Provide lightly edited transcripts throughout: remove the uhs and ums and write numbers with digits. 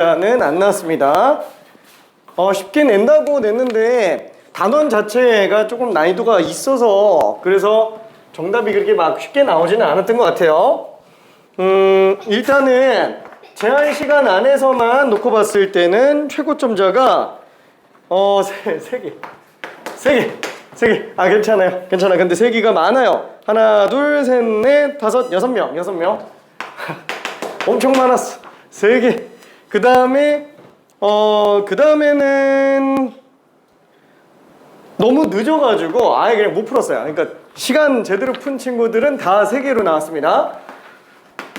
는 안 나왔습니다. 쉽게 낸다고 냈는데 단원 자체가 조금 난이도가 있어서 그래서 정답이 그렇게 막 쉽게 나오지는 않았던 것 같아요. 일단은 제한 시간 안에서만 놓고 봤을 때는 최고점자가 세 개. 아, 괜찮아요. 괜찮아. 근데 세 개가 많아요. 하나, 둘, 셋, 넷, 다섯, 여섯 명. 엄청 많았어. 세 개. 그 다음에는 너무 늦어가지고 아예 그냥 못 풀었어요. 그러니까 시간 제대로 푼 친구들은 다 세 개로 나왔습니다.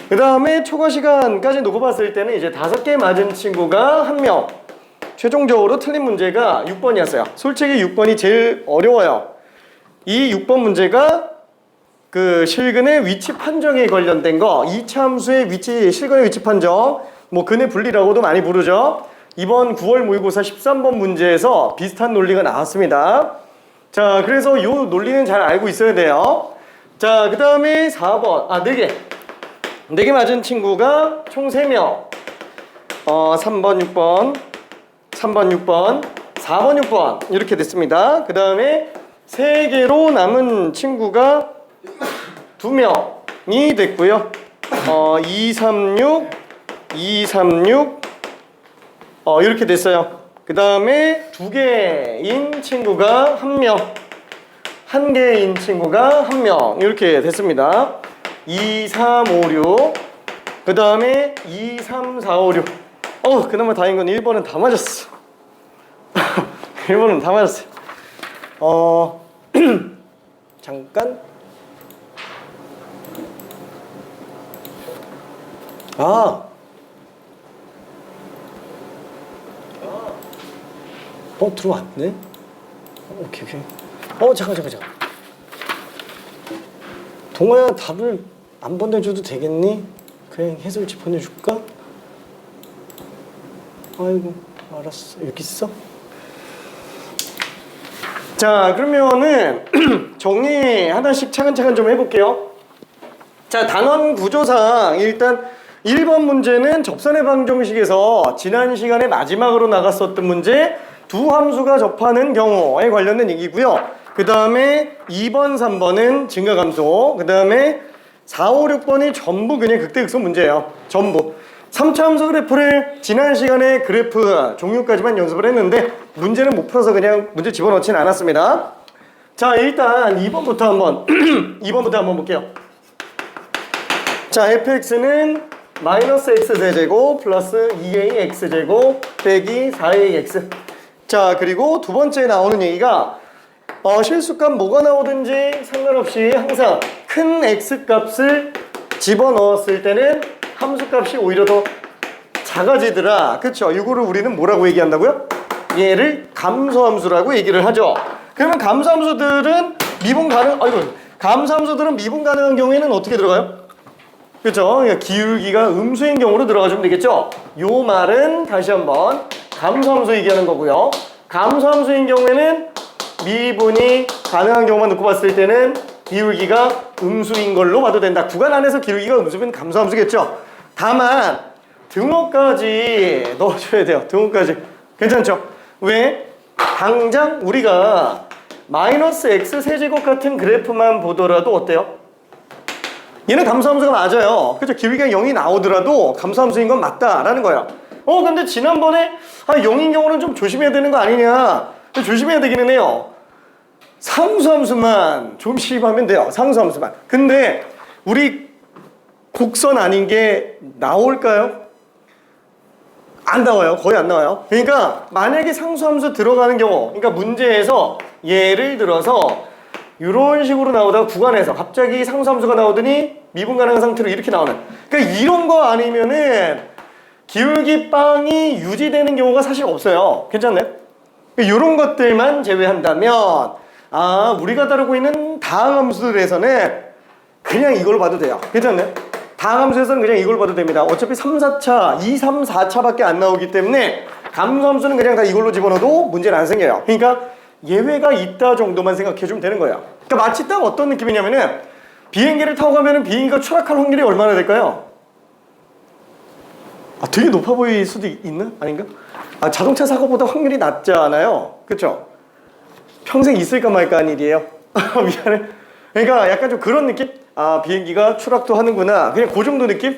그 다음에 초과 시간까지 놓고 봤을 때는 이제 5개 맞은 친구가 1명. 최종적으로 틀린 문제가 6번이었어요. 솔직히 6번이 제일 어려워요. 이 6번 문제가 그 실근의 위치 판정에 관련된 거, 이차함수의 실근의 위치 판정, 뭐 근의 분리라고도 많이 부르죠. 이번 9월 모의고사 13번 문제에서 비슷한 논리가 나왔습니다. 자, 그래서 이 논리는 잘 알고 있어야 돼요. 자, 그 다음에 4번, 4개. 4개 맞은 친구가 총 3명. 3번, 6번, 4번, 6번 이렇게 됐습니다. 그 다음에 3개로 남은 친구가 2명이 됐고요. 2, 3, 6 이렇게 됐어요. 그 다음에 2개인 친구가 1명, 1개인 친구가 1명 이렇게 됐습니다. 2, 3, 5, 6 그 다음에 2, 3, 4, 5, 6 그나마 다행인 건 1번은 다 맞았어. 1번은 다 맞았어요. 잠깐. 들어왔네? 오케이. 잠깐. 동호야, 답을 안 보내줘도 되겠니? 그냥 해설지 보내줄까? 아이고, 알았어. 여기 있어? 자, 그러면은 정리 하나씩 차근차근 좀 해볼게요. 자, 단원 구조상 일단 1번 문제는 접선의 방정식에서 지난 시간에 마지막으로 나갔었던 문제 두 함수가 접하는 경우에 관련된 얘기고요. 그 다음에 2번, 3번은 증가감소, 그 다음에 4, 5, 6번이 전부 그냥 극대극소 문제예요. 전부. 3차 함수 그래프를 지난 시간에 그래프 종류까지만 연습을 했는데 문제는 못 풀어서 그냥 문제 집어넣지는 않았습니다. 자, 일단 2번부터 한번 2번부터 한번 볼게요. 자, fx는 마이너스 x제곱 플러스 2ax제곱 빼기 4ax. 자, 그리고 두 번째 나오는 얘기가 실수값 뭐가 나오든지 상관없이 항상 큰 x값을 집어넣었을 때는 함수값이 오히려 더 작아지더라. 그쵸? 이거를 우리는 뭐라고 얘기한다고요? 얘를 감소함수라고 얘기를 하죠. 그러면 감소함수들은 미분 가능한 경우에는 어떻게 들어가요? 그쵸? 그러니까 기울기가 음수인 경우로 들어가주면 되겠죠? 요 말은 다시 한번 감소함수 얘기하는 거고요. 감소함수인 경우에는 미분이 가능한 경우만 놓고 봤을 때는 기울기가 음수인 걸로 봐도 된다. 구간 안에서 기울기가 음수면 감소함수겠죠? 다만 등호까지 넣어줘야 돼요. 등호까지. 괜찮죠? 왜? 당장 우리가 마이너스 x 세제곱 같은 그래프만 보더라도 어때요? 얘는 감소함수가 맞아요. 그죠? 기울기가 0이 나오더라도 감소함수인 건 맞다라는 거예요. 근데 지난번에 0인 경우는 좀 조심해야 되는 거 아니냐? 조심해야 되기는 해요. 상수함수만 조심하면 돼요. 상수함수만. 근데 우리 곡선 아닌 게 나올까요? 안 나와요. 거의 안 나와요. 그러니까 만약에 상수함수 들어가는 경우, 그러니까 문제에서 예를 들어서 이런 식으로 나오다가 구간에서 갑자기 상수함수가 나오더니 미분 가능한 상태로 이렇게 나오는, 그러니까 이런 거 아니면은 기울기 빵이 유지되는 경우가 사실 없어요. 괜찮나요? 이런 것들만 제외한다면 우리가 다루고 있는 다항함수들에서는 그냥 이걸 봐도 돼요. 괜찮나요? 다항함수에서는 그냥 이걸 봐도 됩니다. 어차피 3, 4차, 2, 3, 4차밖에 안 나오기 때문에 감소함수는 그냥 다 이걸로 집어넣어도 문제는 안 생겨요. 그러니까 예외가 있다 정도만 생각해주면 되는 거예요. 그러니까 마치 딱 어떤 느낌이냐면은 비행기를 타고 가면은 비행기가 추락할 확률이 얼마나 될까요? 아, 되게 높아 보일 수도 있나? 아닌가? 아, 자동차 사고보다 확률이 낮잖아요. 그쵸? 평생 있을까 말까 한 일이에요. 미안해. 그러니까 약간 좀 그런 느낌? 아, 비행기가 추락도 하는구나. 그냥 그 정도 느낌?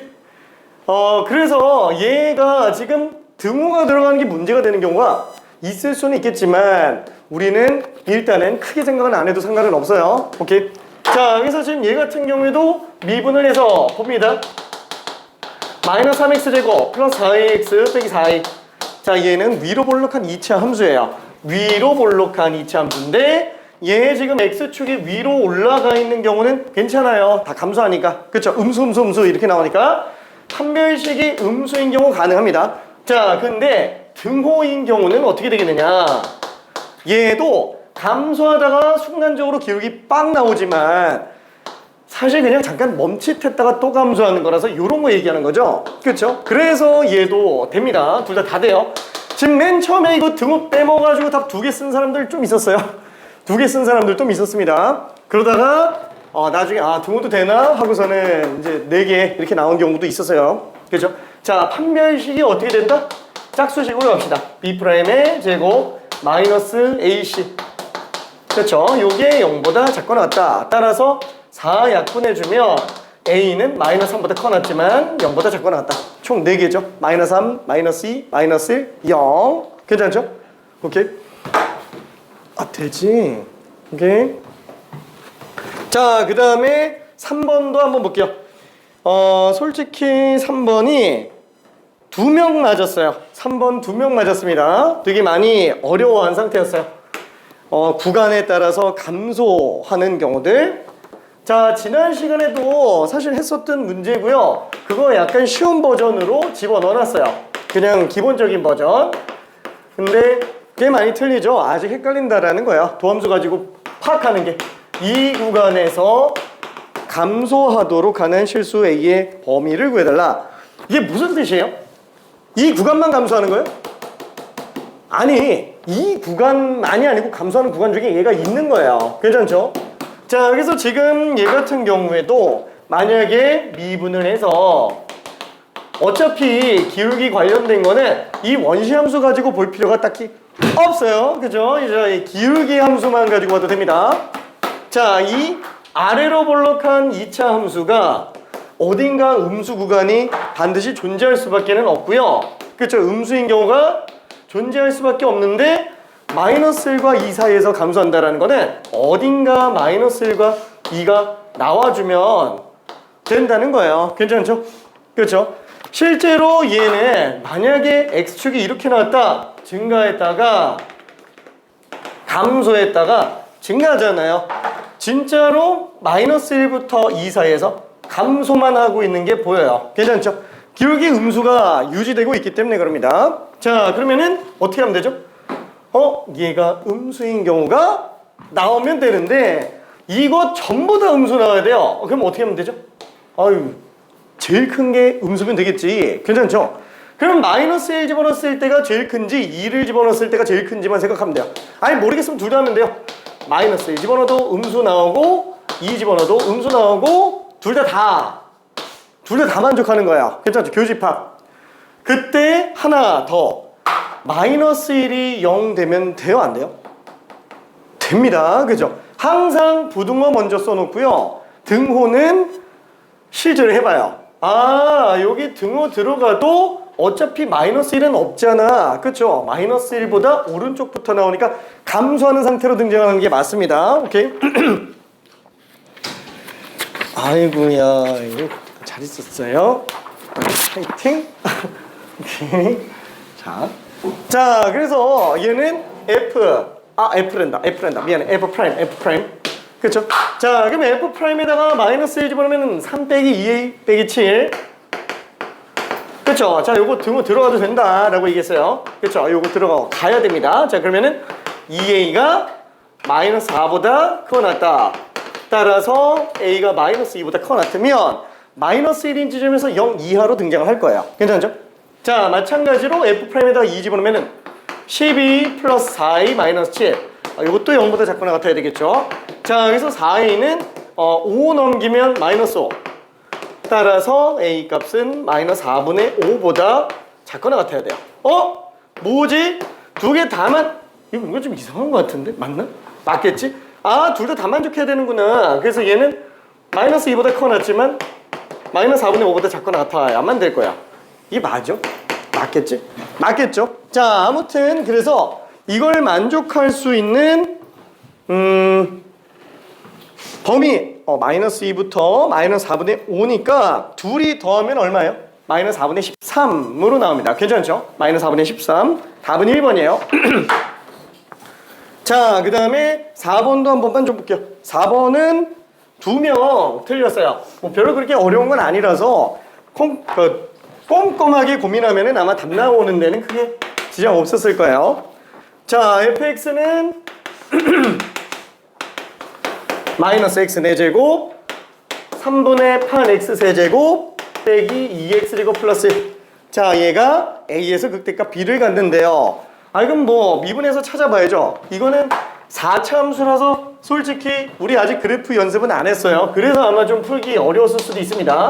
그래서 얘가 지금 등호가 들어가는 게 문제가 되는 경우가 있을 수는 있겠지만 우리는 일단은 크게 생각은 안 해도 상관은 없어요. 오케이? 자, 그래서 지금 얘 같은 경우에도 미분을 해서 봅니다. 마이너스 3x제곱 플러스 4ax 빼기 4a. 자, 얘는 위로 볼록한 2차 함수예요. 위로 볼록한 2차 함수인데 얘 지금 x축이 위로 올라가 있는 경우는 괜찮아요. 다 감소하니까. 그쵸? 음수 이렇게 나오니까 판별식이 음수인 경우 가능합니다. 자, 근데 등호인 경우는 어떻게 되겠느냐? 얘도 감소하다가 순간적으로 기울기 빵 나오지만 사실 그냥 잠깐 멈칫했다가 또 감소하는 거라서 이런 거 얘기하는 거죠. 그렇죠? 그래서 얘도 됩니다. 둘 다 돼요. 지금 맨 처음에 이거 등호 빼먹어가지고 답 2개 쓴 사람들 좀 있었어요. 2개 쓴 사람들 좀 있었습니다. 그러다가 나중에 등호도 되나 하고서는 이제 4개 이렇게 나온 경우도 있었어요. 그렇죠? 자, 판별식이 어떻게 된다? 짝수식으로 갑시다. B'의 제곱 마이너스 AC. 그렇죠? 요게 0보다 작거나 같다. 따라서 4 약분해주면 A는 마이너스 3보다 커놨지만 0보다 작거나 같다. 총 4개죠. 마이너스 3, 마이너스 2, 마이너스 1, 0. 괜찮죠? 오케이. 되지. 오케이. 자, 그 다음에 3번도 한번 볼게요. 솔직히 3번이 2명 맞았어요. 3번 2명 맞았습니다. 되게 많이 어려워한 상태였어요. 구간에 따라서 감소하는 경우들. 자, 지난 시간에도 사실 했었던 문제고요. 그거 약간 쉬운 버전으로 집어넣어놨어요. 그냥 기본적인 버전. 근데 꽤 많이 틀리죠. 아직 헷갈린다라는 거예요. 도함수 가지고 파악하는 게. 이 구간에서 감소하도록 하는 실수 A의 범위를 구해달라. 이게 무슨 뜻이에요? 이 구간만 감소하는 거예요? 아니, 이 구간만이 아니고 감소하는 구간 중에 얘가 있는 거예요. 괜찮죠? 자, 그래서 지금 얘 같은 경우에도 만약에 미분을 해서 어차피 기울기 관련된 거는 이 원시함수 가지고 볼 필요가 딱히 없어요. 그죠? 이제 이 기울기 함수만 가지고 와도 됩니다. 자, 이 아래로 볼록한 2차 함수가 어딘가 음수 구간이 반드시 존재할 수밖에 없고요. 그렇죠? 음수인 경우가 존재할 수밖에 없는데 마이너스 1과 2 사이에서 감소한다는 거는 어딘가 마이너스 1과 2가 나와주면 된다는 거예요. 괜찮죠? 그렇죠? 실제로 얘는 만약에 x축이 이렇게 나왔다, 증가했다가 감소했다가 증가하잖아요. 진짜로 마이너스 1부터 2 사이에서 감소만 하고 있는 게 보여요. 괜찮죠? 기울기 음수가 유지되고 있기 때문에 그럽니다. 자, 그러면은 어떻게 하면 되죠? 얘가 음수인 경우가 나오면 되는데 이거 전부 다 음수 나와야 돼요. 그럼 어떻게 하면 되죠? 제일 큰 게 음수면 되겠지. 괜찮죠? 그럼 마이너스 1 집어넣었을 때가 제일 큰지 2를 집어넣었을 때가 제일 큰지만 생각하면 돼요. 아니 모르겠으면 둘 다 하면 돼요. 마이너스 1 집어넣어도 음수 나오고 2 집어넣어도 음수 나오고 둘 다 만족하는 거야. 괜찮죠? 교집합. 그때 하나 더 마이너스 1이 0 되면 돼요? 안 돼요? 됩니다. 그죠? 항상 부등호 먼저 써놓고요. 등호는 실제로 해봐요. 여기 등호 들어가도 어차피 마이너스 1은 없잖아. 그쵸? 마이너스 1보다 오른쪽부터 나오니까 감소하는 상태로 등장하는 게 맞습니다. 오케이? 아이고야, 이거 잘 있었어요. 파이팅! 오케이. 자, 그래서 얘는 F란다. 미안해. F 프라임. 그쵸? 자, 그럼 F 프라임에다가 마이너스 1 집어넣으면 3 빼기 2A 빼기 7. 그쵸? 자, 요거 등호 들어가도 된다라고 얘기했어요. 그쵸? 요거 가야 됩니다. 자, 그러면은 2A가 마이너스 4보다 크고 낫다. 따라서 A가 마이너스 2보다 크고 낫으면 마이너스 1인 지점에서 0 이하로 등장을 할 거예요. 괜찮죠? 자, 마찬가지로 F'에다가 2 집어넣으면 12 플러스 4A 마이너스 7. 이것도 0보다 작거나 같아야 되겠죠? 자, 여기서 4A는 5 넘기면 마이너스 5. 따라서 A 값은 마이너스 4분의 5보다 작거나 같아야 돼요. 뭐지? 두 개 다만 이거 좀 이상한 것 같은데? 맞나? 맞겠지? 둘 다 만족해야 되는구나. 그래서 얘는 마이너스 2보다 크거나 같지만 마이너스 4분의 5보다 작거나 같아야만 될 거야. 이게 맞아? 맞겠지? 맞겠죠? 자, 아무튼 그래서 이걸 만족할 수 있는 범위 마이너스 2부터 마이너스 4분의 5니까 둘이 더하면 얼마예요? 마이너스 4분의 13으로 나옵니다. 괜찮죠? 마이너스 4분의 13 답은 1번이에요. 자, 그 다음에 4번도 한 번만 좀 볼게요. 4번은 2명 틀렸어요. 뭐 별로 그렇게 어려운 건 아니라서 꼼꼼하게 고민하면은 아마 답 나오는 데는 크게 지장 없었을 거예요. 자, fx는 마이너스 x 4제곱 3분의 8x 세제곱 빼기 2x제곱 플러스 1. 자, 얘가 a에서 극대값 b를 갖는데요. 이건 뭐 미분해서 찾아봐야죠. 이거는 4차 함수라서 솔직히 우리 아직 그래프 연습은 안 했어요. 그래서 아마 좀 풀기 어려웠을 수도 있습니다.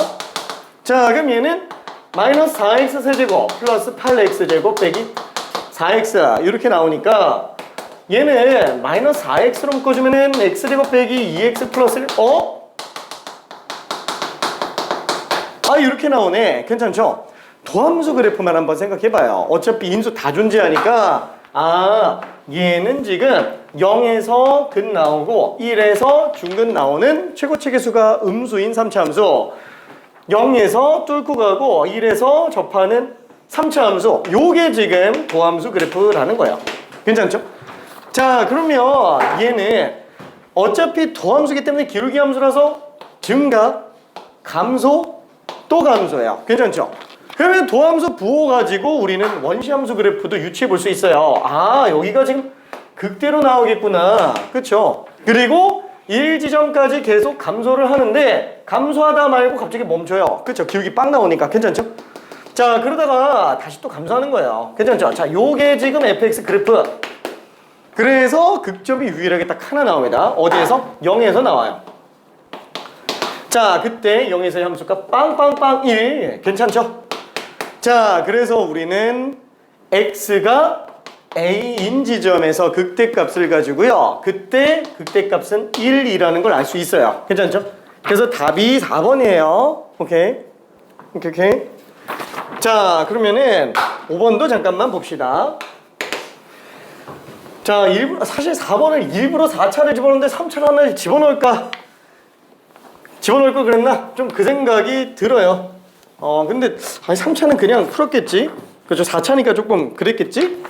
자, 그럼 얘는 마이너스 4x 세제곱 플러스 8x제곱 빼기 4x 이렇게 나오니까 얘는 마이너스 4x로 묶어주면은 x제곱 빼기 2x 플러스 1 이렇게 나오네. 괜찮죠? 도함수 그래프만 한번 생각해봐요. 어차피 인수 다 존재하니까 얘는 지금 0에서 근 나오고 1에서 중근 나오는 최고체계수가 음수인 3차 함수, 0에서 뚫고 가고 1에서 접하는 3차 함수, 요게 지금 도함수 그래프라는 거예요. 괜찮죠? 자, 그러면 얘는 어차피 도함수기 때문에 기울기 함수라서 증가, 감소, 또 감소예요. 괜찮죠? 그러면 도함수 부호 가지고 우리는 원시함수 그래프도 유추해 볼 수 있어요. 여기가 지금 극대로 나오겠구나. 그쵸? 그리고 1지점까지 계속 감소를 하는데 감소하다 말고 갑자기 멈춰요. 그쵸? 기울기 빵 나오니까. 괜찮죠? 자, 그러다가 다시 또 감소하는 거예요. 괜찮죠? 자, 요게 지금 fx 그래프. 그래서 극점이 유일하게 딱 하나 나옵니다. 어디에서? 0에서 나와요. 자, 그때 0에서의 함수가 빵빵빵 1. 괜찮죠? 자, 그래서 우리는 x가 a인 지점에서 극대값을 가지고요. 그때 극대값은 1이라는 걸 알 수 있어요. 괜찮죠? 그래서 답이 4번이에요. 오케이. 자, 그러면은 5번도 잠깐만 봅시다. 자, 사실 4번을 일부러 4차를 집어넣는데 3차를 하나 집어넣을 걸 그랬나? 좀 그 생각이 들어요. 근데 3차는 그냥 풀었겠지? 그렇죠? 4차니까 조금 그랬겠지?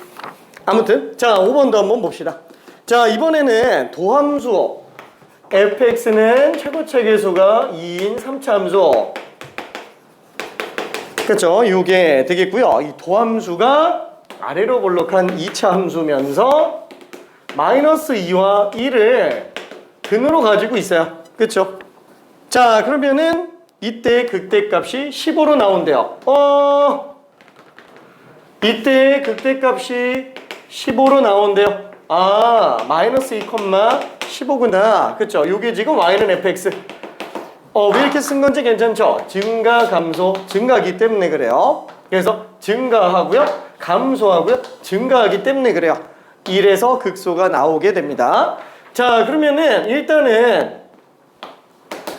아무튼 자, 5번도 한번 봅시다. 자, 이번에는 도함수 fx는 최고체계수가 2인 3차 함수, 그렇죠? 이게 되겠고요. 이 도함수가 아래로 볼록한 2차 함수면서 마이너스 2와 1을 근으로 가지고 있어요. 그렇죠? 자, 그러면은 이때 극대값이 15로 나온대요. 이때 극대값이 15로 나온대요. 마이너스 2,15구나. 그쵸? 요게 지금 y는 fx. 왜 이렇게 쓴 건지 괜찮죠? 증가, 감소, 증가하기 때문에 그래요. 그래서 증가하고요, 감소하고요, 증가하기 때문에 그래요. 1에서 극소가 나오게 됩니다. 자, 그러면은 일단은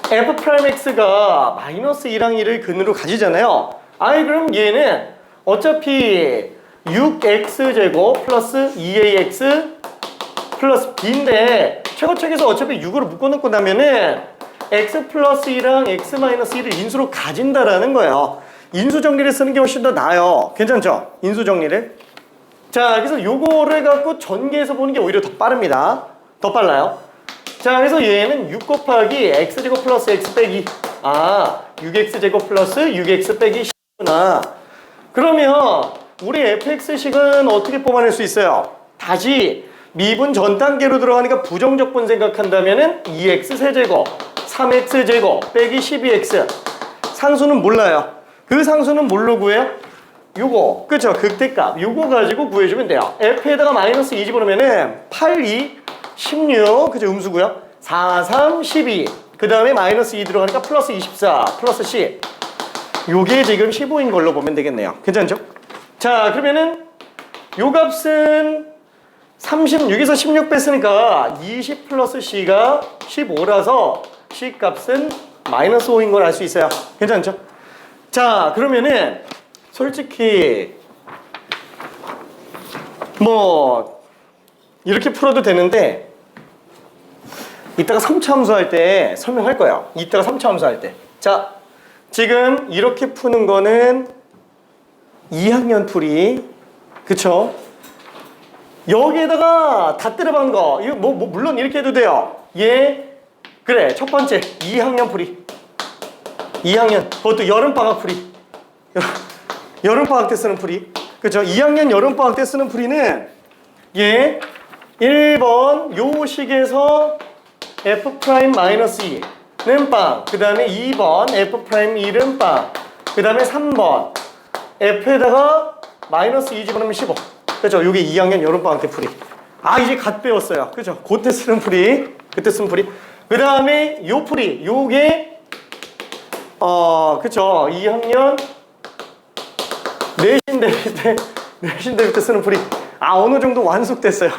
f'x가 마이너스 2랑 1을 근으로 가지잖아요. 그럼 얘는 어차피 6x제곱 플러스 2ax 플러스 b인데 최고책에서 어차피 6으로 묶어놓고 나면은 x 플러스 2랑 x 마이너스 1을 인수로 가진다라는 거예요. 인수 정리를 쓰는 게 훨씬 더 나아요. 괜찮죠? 인수 정리를. 자, 그래서 요거를 갖고 전개해서 보는 게 오히려 더 빠릅니다. 더 빨라요. 자, 그래서 얘는 6 곱하기 x제곱 플러스 x 빼기 6x제곱 플러스 6x 빼기 10구나. 그러면 우리 fx식은 어떻게 뽑아낼 수 있어요? 다시 미분 전 단계로 들어가니까 부정적분 생각한다면은 2x 세제곱 3x 제곱 빼기 12x. 상수는 몰라요. 그 상수는 뭘로 구해요? 요거, 그쵸? 극대값 요거 가지고 구해주면 돼요. f에다가 마이너스 2 집어넣으면은 8, 2, 16, 그죠? 음수고요. 4, 3, 12 그 다음에 마이너스 2 들어가니까 플러스 24 플러스 10. 요게 지금 15인 걸로 보면 되겠네요. 괜찮죠? 자, 그러면은 요 값은 36에서 16 뺐으니까 20 플러스 C가 15라서 C 값은 마이너스 5인 걸 알 수 있어요. 괜찮죠? 자, 그러면은 솔직히 뭐 이렇게 풀어도 되는데 이따가 3차 함수 할 때 설명할 거예요. 이따가 3차 함수 할 때. 자, 지금 이렇게 푸는 거는 2학년 풀이. 그쵸? 여기에다가 다 때려박는 거. 이거 뭐 물론 이렇게 해도 돼요. 그래, 첫 번째 2학년 풀이. 2학년. 그것도 여름방학 풀이. 여름방학 때 쓰는 풀이. 그쵸? 2학년 여름방학 때 쓰는 풀이는 1번 요 식에서 F'-2는 빵. 그 다음에 2번 F'1은 빵. 그 다음에 3번 F에다가 마이너스 2 집어넣으면 15. 그죠? 요게 2학년 여름방학 때 풀이. 아, 이제 갓 배웠어요. 그죠? 그때 쓰는 풀이. 그때 쓰는 풀이. 그 다음에 요 풀이. 요게 그쵸? 2학년 내신 대비 때 쓰는 풀이. 아, 어느 정도 완숙됐어요.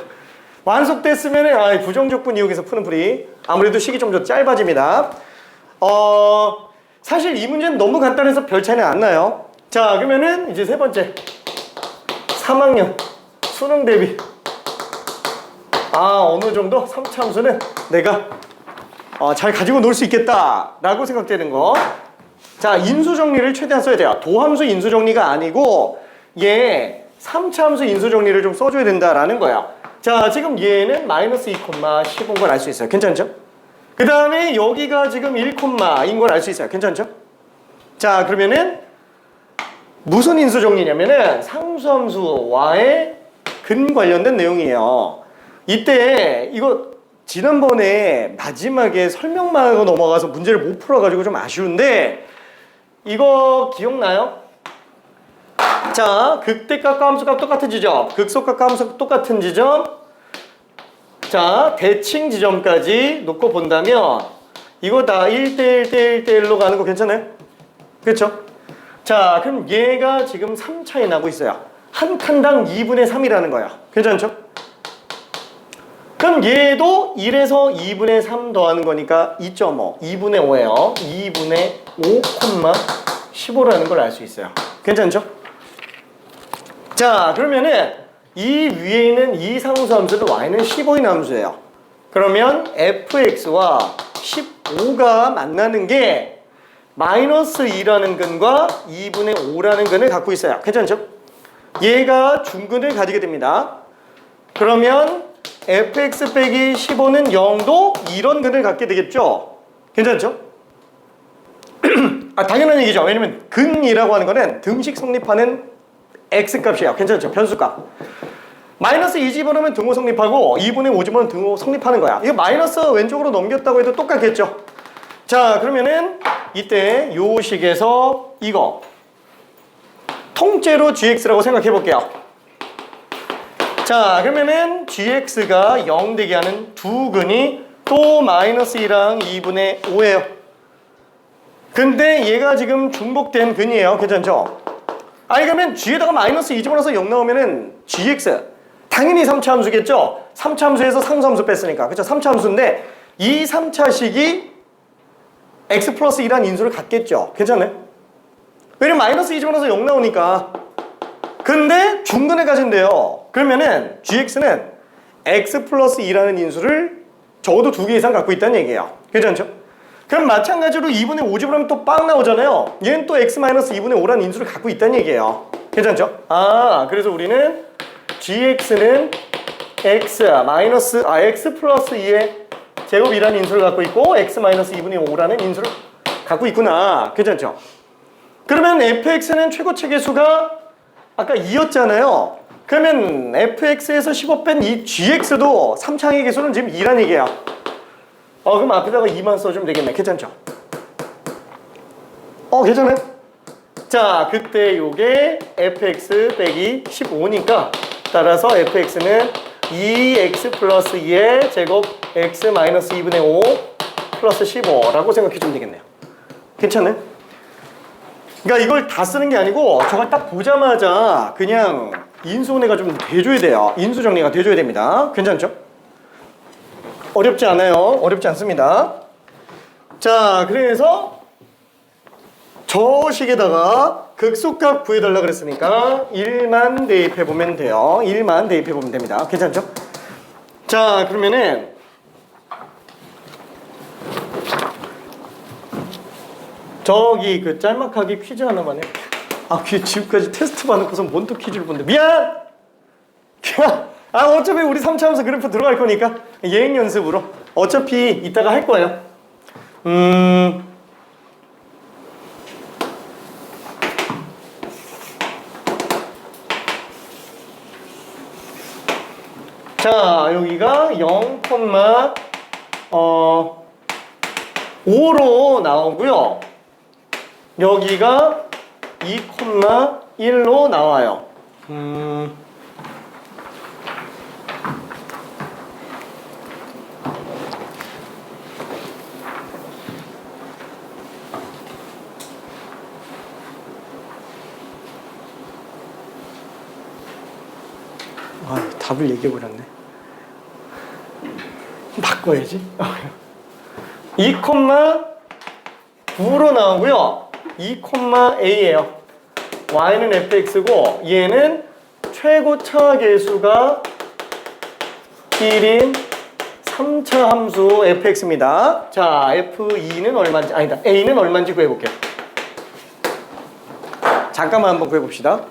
완숙됐으면 부정적분 이용해서 푸는 풀이. 아무래도 식이 좀 더 짧아집니다. 사실 이 문제는 너무 간단해서 별 차이는 안 나요. 자, 그러면은 이제 세 번째 3학년 수능 대비. 어느 정도 3차 함수는 내가 잘 가지고 놀 수 있겠다 라고 생각되는 거. 자, 인수정리를 최대한 써야 돼요. 도함수 인수정리가 아니고 3차 함수 인수정리를 좀 써줘야 된다라는 거야. 자, 지금 얘는 마이너스 2,15인 걸 알 수 있어요. 괜찮죠? 그 다음에 여기가 지금 1,인 걸 알 수 있어요. 괜찮죠? 자, 그러면은 무슨 인수정리냐면은 상수함수와의 근 관련된 내용이에요. 이때 이거 지난번에 마지막에 설명만 하고 넘어가서 문제를 못 풀어가지고 좀 아쉬운데 이거 기억나요? 자, 극대값과 함수값 똑같은 지점, 극소값과 함수값 똑같은 지점. 자, 대칭 지점까지 놓고 본다면 이거 다 1대1 대1대1로 가는 거 괜찮아요? 그렇죠? 자, 그럼 얘가 지금 3차이 나고 있어요. 한 칸당 2분의 3이라는 거야. 괜찮죠? 그럼 얘도 1에서 2분의 3 더하는 거니까 2.5, 2분의 5예요. 2분의 5, 15라는 걸 알 수 있어요. 괜찮죠? 자, 그러면은 이 위에 있는 이 상수함수는 y는 15인 함수예요. 그러면 fx와 15가 만나는 게 마이너스 2라는 근과 2분의 5라는 근을 갖고 있어요. 괜찮죠? 얘가 중근을 가지게 됩니다. 그러면 fx 빼기 15는 0도 이런 근을 갖게 되겠죠? 괜찮죠? 당연한 얘기죠. 왜냐면 근이라고 하는 거는 등식 성립하는 x값이에요. 괜찮죠? 변수값. 마이너스 2 집어넣으면 등호 성립하고 2분의 5 집어넣으면 등호 성립하는 거야. 이거 마이너스 왼쪽으로 넘겼다고 해도 똑같겠죠? 자, 그러면은 이때 요 식에서 이거 통째로 gx라고 생각해 볼게요. 자, 그러면은 gx가 0 되게 하는 두 근이 또 마이너스 2랑 2분의 5예요. 근데 얘가 지금 중복된 근이에요. 괜찮죠? 그러면 g에다가 마이너스 2 집어넣어서 0 나오면은 gx 당연히 3차 함수겠죠? 3차 함수에서 상수함수 뺐으니까. 그쵸? 3차 함수인데 이 3차식이 x 플러스 2라는 인수를 갖겠죠? 괜찮아요? 왜냐면 마이너스 2 집어넣어서 0 나오니까. 근데 중근을 가진대요. 그러면은 gx는 x 플러스 2라는 인수를 적어도 2개 이상 갖고 있다는 얘기예요. 괜찮죠? 그럼 마찬가지로 2분의 5 집어넣으면 또 빵 나오잖아요. 얘는 또 x 마이너스 2분의 5라는 인수를 갖고 있다는 얘기예요. 괜찮죠? 그래서 우리는 gx는 x 플러스 2의 제곱이라는 인수를 갖고 있고 x 마이너스 2분의 5라는 인수를 갖고 있구나. 괜찮죠? 그러면 fx는 최고 체계수가 아까 2였잖아요. 그러면 fx에서 15 뺀 이 gx도 3차항의 개수는 지금 2란 얘기예요. 그럼 앞에다가 2만 써주면 되겠네. 괜찮죠? 괜찮아요? 자, 그때 요게 fx 빼기 15니까 따라서 fx는 2x 플러스 2의 제곱 x 마이너스 2분의 5 플러스 15라고 생각해 주면 되겠네요. 괜찮아요? 그러니까 이걸 다 쓰는 게 아니고 저걸 딱 보자마자 그냥 인수분해가 좀 돼줘야 돼요. 인수정리가 돼줘야 됩니다. 괜찮죠? 어렵지 않아요. 어렵지 않습니다. 자, 그래서 저 식에다가 극소값 구해달라 그랬으니까 1만 대입해보면 돼요. 1만 대입해보면 됩니다. 괜찮죠? 자, 그러면은 저기 그 짤막하게 퀴즈 하나만 해. 아, 지금까지 테스트 받고서 뭔 또 퀴즈를 본데. 미안! 어차피 우리 3차 함수 그래프 들어갈 거니까 예행 연습으로 어차피 이따가 할 거예요. 자, 여기가 0,5로 나오고요. 여기가 2,1로 나와요. 답을 얘기해버렸네. 바꿔야지. 2,9로 나오고요. 2,a예요. y는 fx고 얘는 최고차 계수가 1인 3차 함수 fx입니다. 자, f2는 얼마인지, 아니다, a는 얼마인지 구해볼게요. 잠깐만 한번 구해봅시다.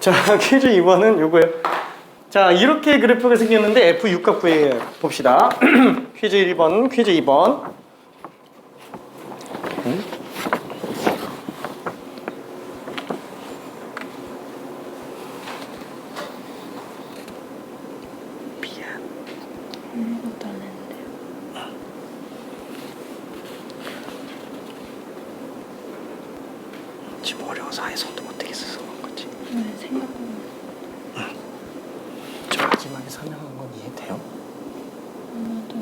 자, 퀴즈 2번은 요거예요. 자, 이렇게 그래프가 생겼는데 F6값 구해 봅시다. 퀴즈 1번, 퀴즈 2번. 아무것도 안 했는데요. 지금 어려워서 아예 손도 못 대겠어서 그런 거지. 네, 생각보다. 저 마지막에 설명한 건 이해돼요? 아마도.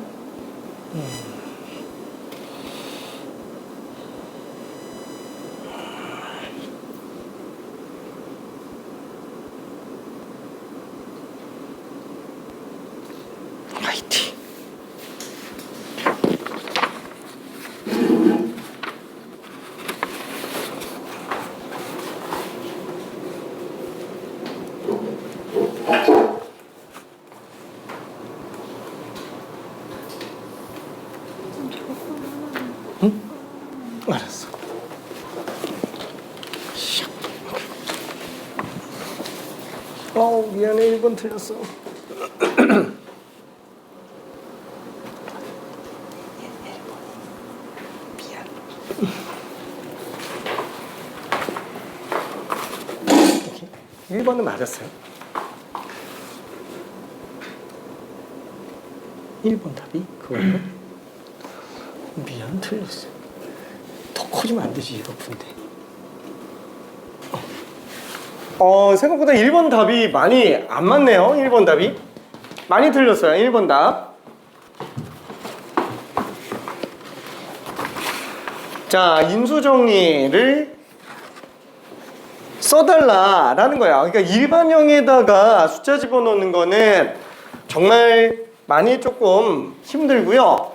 화이팅! 응? 알았어. 미안해, 1번 틀렸어. 미안. 1번은 맞았어요. 1번 답이 그거예요? 미안, 틀렸어. 더 커지면 안 되지, 이거 푼데. 생각보다 1번 답이 많이 안 맞네요. 1번 답이 많이 틀렸어요. 1번 답. 자, 인수정리를 써달라라는 거야. 그러니까 일반형에다가 숫자 집어넣는 거는 정말 많이 조금 힘들고요.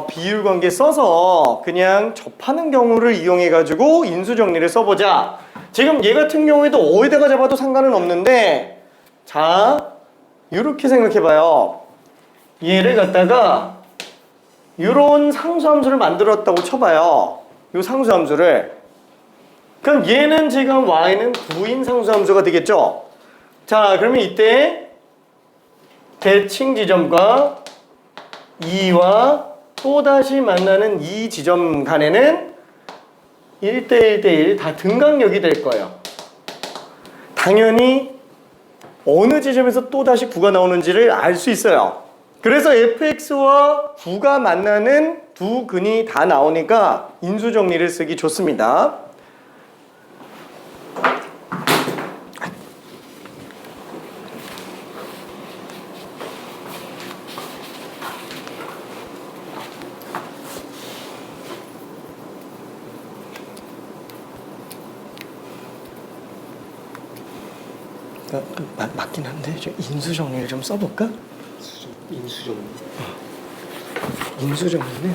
비율관계 써서 그냥 접하는 경우를 이용해 가지고 인수정리를 써보자. 지금 얘 같은 경우에도 어디다가 잡아도 상관은 없는데, 자, 이렇게 생각해봐요. 얘를 갖다가 이런 상수함수를 만들었다고 쳐봐요. 이 상수함수를. 그럼 얘는 지금 y는 부인 상수함수가 되겠죠? 자, 그러면 이때 대칭 지점과 2와 또다시 만나는 이 지점 간에는 1대1 대1 다 등강역이 될 거예요. 당연히 어느 지점에서 또다시 9가 나오는지를 알 수 있어요. 그래서 fx와 9가 만나는 두 근이 다 나오니까 인수정리를 쓰기 좋습니다. 맞긴 한데 좀 인수정리를 좀 써볼까? 인수정리. 인수정리는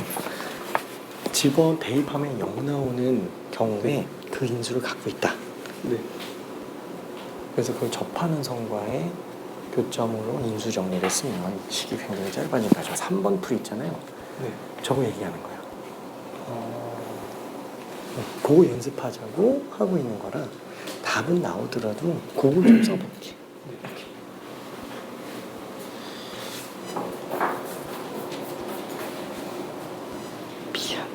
집어 대입하면 0 나오는 경우에 그 인수를 갖고 있다. 네. 그래서 그걸 접하는 성과의 교점으로 인수정리를 쓰면 식이 굉장히 짧아진다. 저 3번 풀 있잖아요. 네. 저거 얘기하는 거예요. 그거 연습하자고 하고 있는 거라 답은 나오더라도 그걸 좀 써볼게. 미안.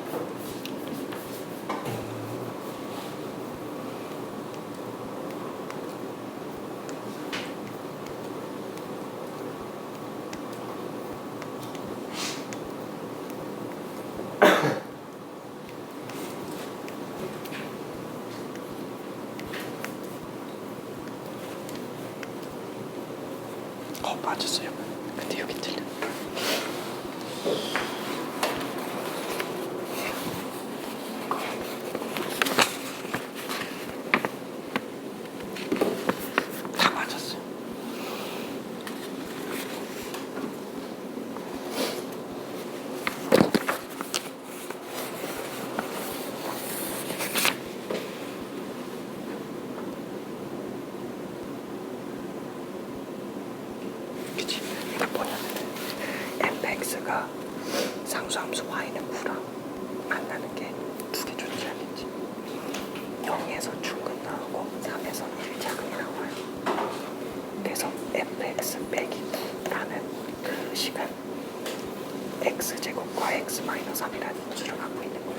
맞았어요. 근데 여기 틀려. 다 맞았어요. 그치? 이거 뭐냐면 fx가 상수함수 y는 9랑 만나는 게 두 개 존재하겠지. 0에서 중근 나오고 3에서 1자근이 나와요. 그래서 fx 빼기 9라는 그 식은 x제곱과 x-3이라는 인수를 갖고 있는 거야.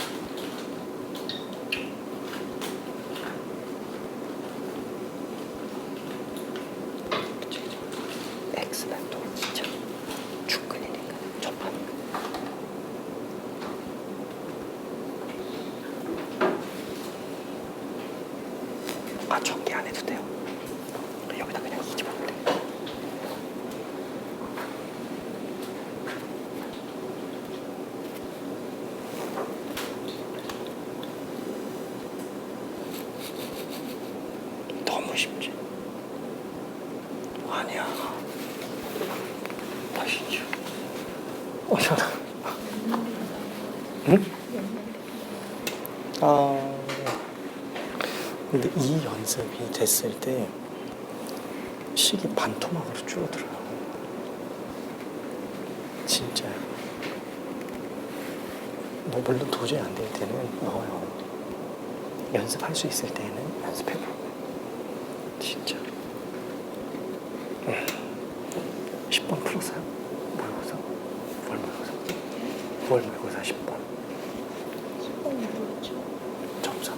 그치? x는 또 진짜 중근이니까 접하는 거. 전개 안 해도 돼요. 여기다 그냥 2 집어넣으면 돼요. 너무 쉽지? 아니야. 맛있죠? 응? 근데 이 연습이 됐을 때 식이 반토막으로 줄어들어요. 진짜. 뭐 물론 도저히 안 될 때는 넣어요. 연습할 수 있을 때는 연습해보고. 진짜. 10번 풀었어요? 모의고사? 9월 모의고사? 9월 모의고사 10번. 10번이 뭐였죠? 점수.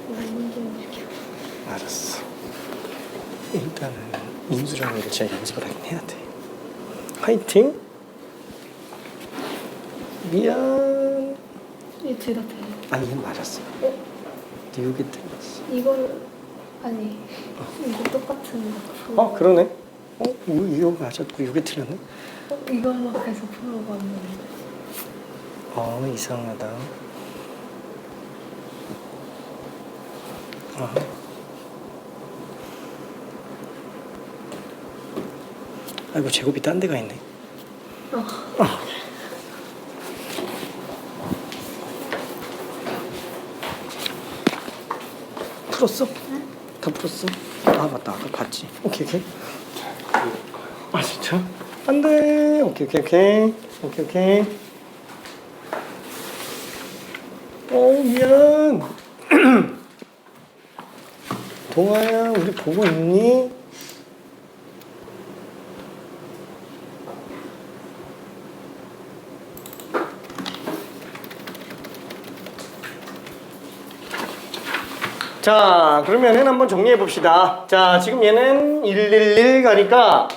문제 이렇게. 알았어. 일단은 인수정리를 진짜 연습을 하긴 해야 돼. 화이팅. 미안. 이 둘 다 돼. 아니 이건 맞았어. 어? 뉴욕이 틀렸어. 이거는 아니 이거 똑같은 거. 그러네. 이거 맞았고 이게 틀렸네. 이걸로 계속 풀어봤는데. 이상하다. 아이고 제곱이 딴 데가 있네. 풀었어? 응? 다 풀었어? 맞다 아까 봤지. 오케이. 진짜? 안돼. 오케이. 미안. 동아야 우리 보고 있니? 자, 그러면은 한번 정리해 봅시다. 자, 지금 얘는 111 가니까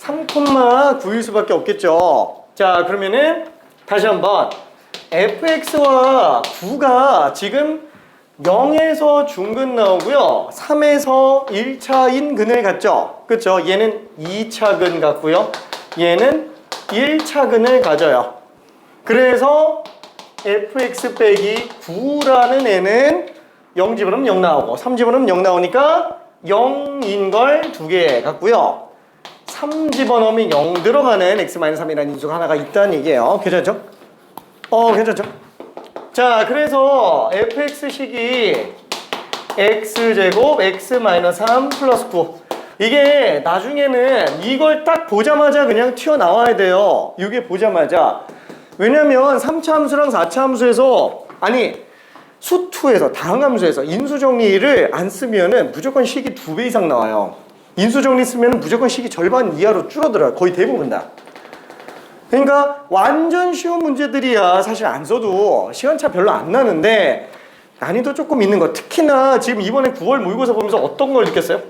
3,9일 수밖에 없겠죠. 자, 그러면은 다시 한번 fx와 9가 지금 0에서 중근 나오고요. 3에서 1차인 근을 갖죠. 그렇죠? 얘는 2차 근 같고요. 얘는 1차 근을 가져요. 그래서 fx 빼기 9라는 애는 0 집어넣으면 0 나오고 3 집어넣으면 0 나오니까 0인 걸 두 개 같고요. 3 집어넣으면 0 들어가는 x-3이라는 인수가 하나가 있다는 얘기예요. 괜찮죠? 괜찮죠? 자, 그래서 fx식이 x제곱 x-3 플러스 9 이게 나중에는 이걸 딱 보자마자 그냥 튀어나와야 돼요. 이게 보자마자. 왜냐면 3차 함수랑 4차 함수에서 수2에서 다항함수에서 인수정리를 안 쓰면은 무조건 식이 2배 이상 나와요. 인수정리 쓰면 무조건 식이 절반 이하로 줄어들어요. 거의 대부분 다. 그러니까 완전 쉬운 문제들이야 사실 안 써도 시간차 별로 안 나는데 난이도 조금 있는 거. 특히나 지금 이번에 9월 모의고사 보면서 어떤 걸 느꼈어요?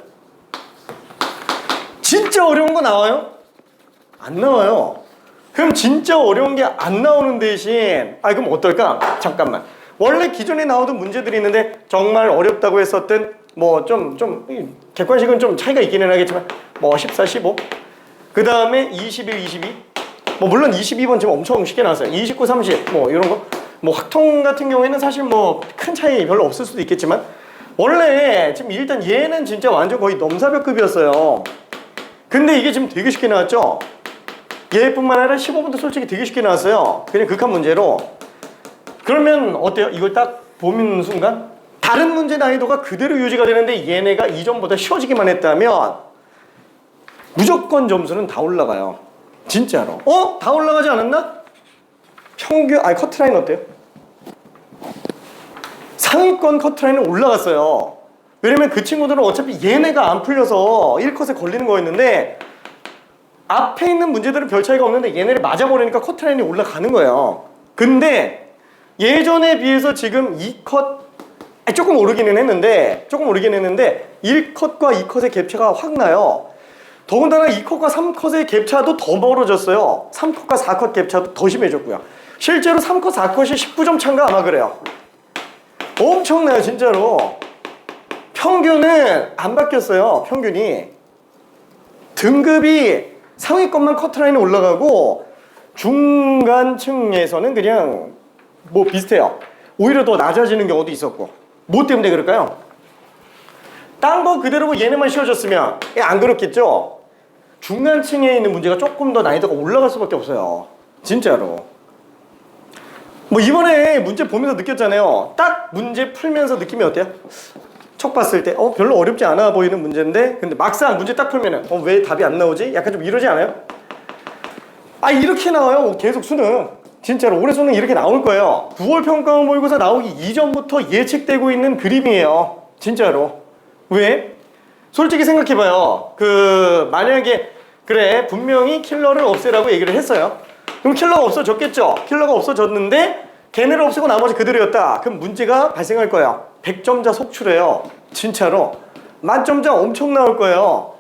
진짜 어려운 거 나와요? 안 나와요. 그럼 진짜 어려운 게 안 나오는 대신 그럼 어떨까? 잠깐만. 원래 기존에 나오던 문제들이 있는데 정말 어렵다고 했었던 좀 객관식은 좀 차이가 있기는 하겠지만 14, 15 그 다음에 21, 22 물론 22번 지금 엄청 쉽게 나왔어요. 29, 30 이런 거 확통 같은 경우에는 사실 큰 차이 별로 없을 수도 있겠지만 원래 지금 일단 얘는 진짜 완전 거의 넘사벽급이었어요. 근데 이게 지금 되게 쉽게 나왔죠? 얘뿐만 아니라 15번도 솔직히 되게 쉽게 나왔어요. 그냥 극한 문제로. 그러면 어때요? 이걸 딱 보는 순간 다른 문제 난이도가 그대로 유지가 되는데 얘네가 이전보다 쉬워지기만 했다면 무조건 점수는 다 올라가요. 진짜로. 다 올라가지 않았나? 평균 커트라인 어때요? 상위권 커트라인은 올라갔어요. 왜냐면 그 친구들은 어차피 얘네가 안 풀려서 1컷에 걸리는 거였는데 앞에 있는 문제들은 별 차이가 없는데 얘네를 맞아버리니까 커트라인이 올라가는 거예요. 근데 예전에 비해서 지금 2컷 조금 오르기는 했는데 1컷과 2컷의 갭차가 확 나요. 더군다나 2컷과 3컷의 갭차도 더 멀어졌어요. 3컷과 4컷 갭차도 더 심해졌고요. 실제로 3컷, 4컷이 19점 차인가 아마 그래요. 엄청나요 진짜로. 평균은 안 바뀌었어요. 평균이 등급이 상위권만 커트라인이 올라가고 중간층에서는 그냥 비슷해요. 오히려 더 낮아지는 경우도 있었고. 뭐 때문에 그럴까요? 딴 거 그대로 얘네만 쉬워졌으면 안 그렇겠죠? 중간층에 있는 문제가 조금 더 난이도가 올라갈 수밖에 없어요. 진짜로. 이번에 문제 보면서 느꼈잖아요. 딱 문제 풀면서 느낌이 어때요? 척 봤을 때 별로 어렵지 않아 보이는 문제인데 근데 막상 문제 딱 풀면은 왜 답이 안 나오지? 약간 좀 이러지 않아요? 이렇게 나와요. 계속 수능. 진짜로 올해 수능 이렇게 나올 거예요. 9월 평가 모의고사 나오기 이전부터 예측되고 있는 그림이에요. 진짜로. 왜? 솔직히 생각해봐요. 만약에 그래 분명히 킬러를 없애라고 얘기를 했어요. 그럼 킬러가 없어졌겠죠? 킬러가 없어졌는데 걔네를 없애고 나머지 그대로였다. 그럼 문제가 발생할 거예요. 100점자 속출해요. 진짜로. 만점자 엄청 나올 거예요.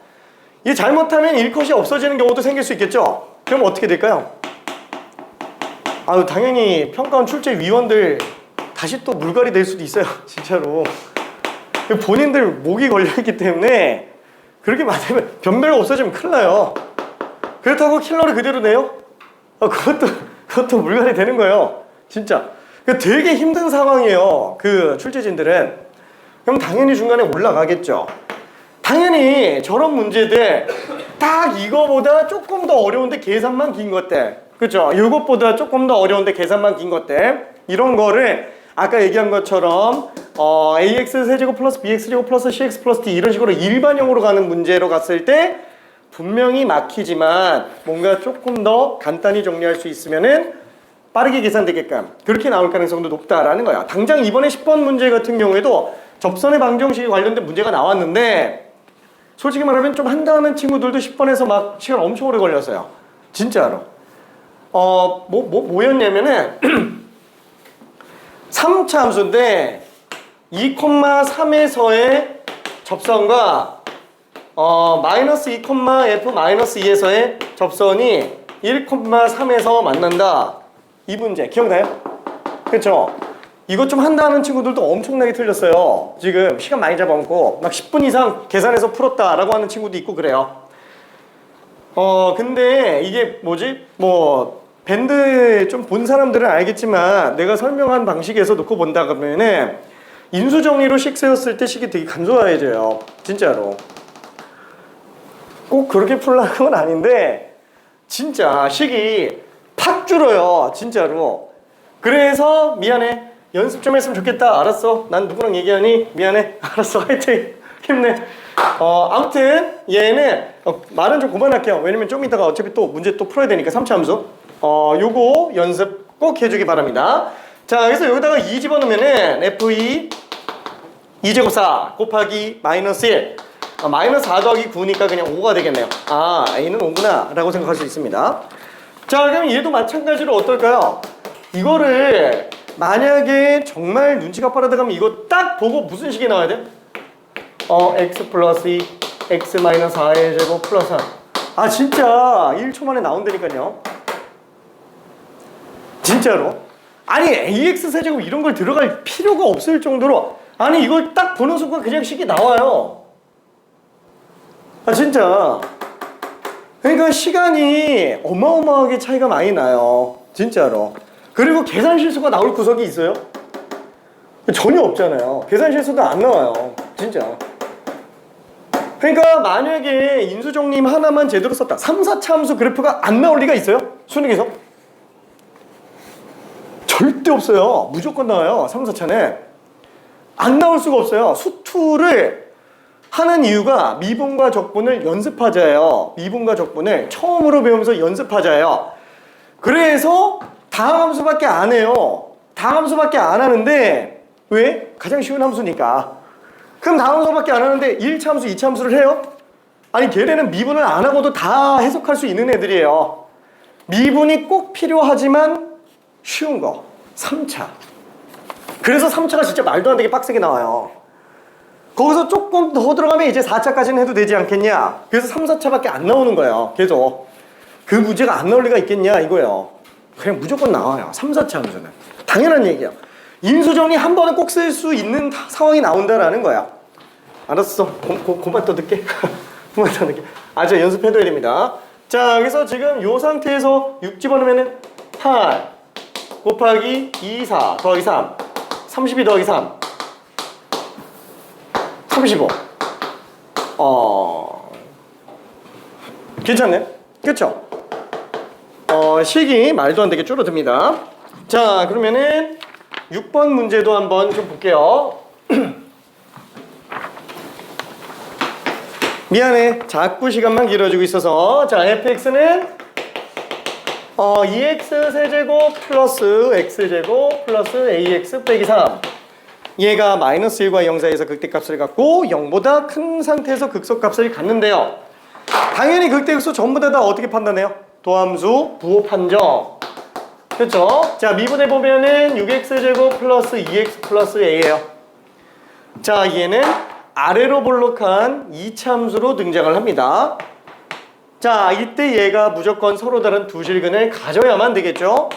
이게 잘못하면 1컷이 없어지는 경우도 생길 수 있겠죠? 그럼 어떻게 될까요? 아유, 당연히 평가원 출제위원들 다시 또 물갈이 될 수도 있어요. 진짜로. 본인들 목이 걸려있기 때문에 그렇게 많으면 변별가 없어지면 큰일 나요. 그렇다고 킬러를 그대로 내요? 그것도 물갈이 되는 거예요. 진짜. 되게 힘든 상황이에요. 그 출제진들은. 그럼 당연히 중간에 올라가겠죠. 당연히 저런 문제들 딱 이거보다 조금 더 어려운데 계산만 긴 것들, 그죠? 이것보다 조금 더 어려운데 계산만 긴 것들, 이런 거를 아까 얘기한 것처럼 ax 세제곱 플러스 bx 제곱 플러스 cx 플러스 d 이런 식으로 일반형으로 가는 문제로 갔을 때 분명히 막히지만 뭔가 조금 더 간단히 정리할 수 있으면은 빠르게 계산되게끔 그렇게 나올 가능성도 높다라는 거야. 당장 이번에 10번 문제 같은 경우에도 접선의 방정식에 관련된 문제가 나왔는데 솔직히 말하면 좀 한다는 친구들도 10번에서 막 시간 엄청 오래 걸렸어요. 진짜로. 뭐였냐면은 3차 함수인데 2,3에서의 접선과 마이너스 2,f-2에서의 접선이 1,3에서 만난다. 이 문제 기억나요? 그렇죠? 이것 좀 한다는 친구들도 엄청나게 틀렸어요. 지금 시간 많이 잡아먹고 막 10분 이상 계산해서 풀었다라고 하는 친구도 있고 그래요. 근데 이게 뭐지? 밴드 좀 본 사람들은 알겠지만 내가 설명한 방식에서 놓고 본다 그러면은 인수정리로 식 세웠을 때 식이 되게 간소화해져요. 진짜로. 꼭 그렇게 풀라는 건 아닌데 진짜 식이 팍 줄어요. 진짜로. 그래서 미안해. 연습 좀 했으면 좋겠다. 알았어. 난 누구랑 얘기하니? 미안해. 알았어. 화이팅. 힘내. 아무튼 얘는 말은 좀 그만할게요. 왜냐면 좀 이따가 어차피 또 문제 또 풀어야 되니까 3차 함수. 요거 연습 꼭 해주기 바랍니다. 자, 그래서 여기다가 2 집어넣으면은 f2 2제곱 4 곱하기 마이너스 1 마이너스 4 더하기 9니까 그냥 5가 되겠네요. 아, a는 5구나 라고 생각할 수 있습니다. 자, 그럼 얘도 마찬가지로 어떨까요? 이거를 만약에 정말 눈치가 빠르다면 이거 딱 보고 무슨 식이 나와야 돼? x 플러스 2 x 마이너스 4의 제곱 플러스 3. 아, 진짜 1초 만에 나온다니까요. 진짜로. 아니 ax 세제곱 이런 걸 들어갈 필요가 없을 정도로, 아니 이걸 딱 보는 순간 그냥 식이 나와요. 아, 진짜. 그러니까 시간이 어마어마하게 차이가 많이 나요. 진짜로. 그리고 계산 실수가 나올 구석이 있어요? 전혀 없잖아요. 계산 실수도 안 나와요. 진짜. 그러니까 만약에 인수정림 하나만 제대로 썼다. 3, 4차 함수 그래프가 안 나올 리가 있어요? 수능에서? 절대 없어요. 무조건 나와요. 3, 4차는. 안 나올 수가 없어요. 수투를 하는 이유가 미분과 적분을 연습하자예요. 미분과 적분을 처음으로 배우면서 연습하자예요. 그래서 다항 함수밖에 안 해요. 다항 함수밖에 안 하는데 왜? 가장 쉬운 함수니까. 그럼 다항 함수밖에 안 하는데 1차 함수, 2차 함수를 해요? 아니 걔네는 미분을 안 하고도 다 해석할 수 있는 애들이에요. 미분이 꼭 필요하지만 쉬운 거 3차. 그래서 3차가 진짜 말도 안 되게 빡세게 나와요. 거기서 조금 더 들어가면 이제 4차까지는 해도 되지 않겠냐. 그래서 3, 4차밖에 안 나오는 거예요. 계속. 그 문제가 안 나올 리가 있겠냐 이거예요. 그냥 무조건 나와요. 3, 4차 함수는. 당연한 얘기예요. 인수정리 한 번은 꼭 쓸 수 있는 상황이 나온다라는 거야. 알았어. 그만 떠들게. 그만 떠들게. 저 연습해둬야 됩니다. 자, 그래서 지금 요 상태에서 6 집어넣으면은 8 곱하기 2, 4 더하기 3 32 더하기 3 35. 괜찮네. 그쵸? 식이 말도 안 되게 줄어듭니다. 자, 그러면은 6번 문제도 한번 좀 볼게요. 미안해. 자꾸 시간만 길어지고 있어서. 자, fx는 2x 세제곱 플러스 x제곱 플러스 ax 빼기 3. 얘가 마이너스 1과 0 사이에서 극대값을 갖고 0보다 큰 상태에서 극소값을 갖는데요. 당연히 극대극소 전부 다 어떻게 판단해요? 도함수 부호 판정. 그렇죠? 자, 미분해 보면은 6x제곱 플러스 2x 플러스 a예요. 자, 얘는 아래로 볼록한 이차함수로 등장을 합니다. 자, 이때 얘가 무조건 서로 다른 두 실근을 가져야만 되겠죠.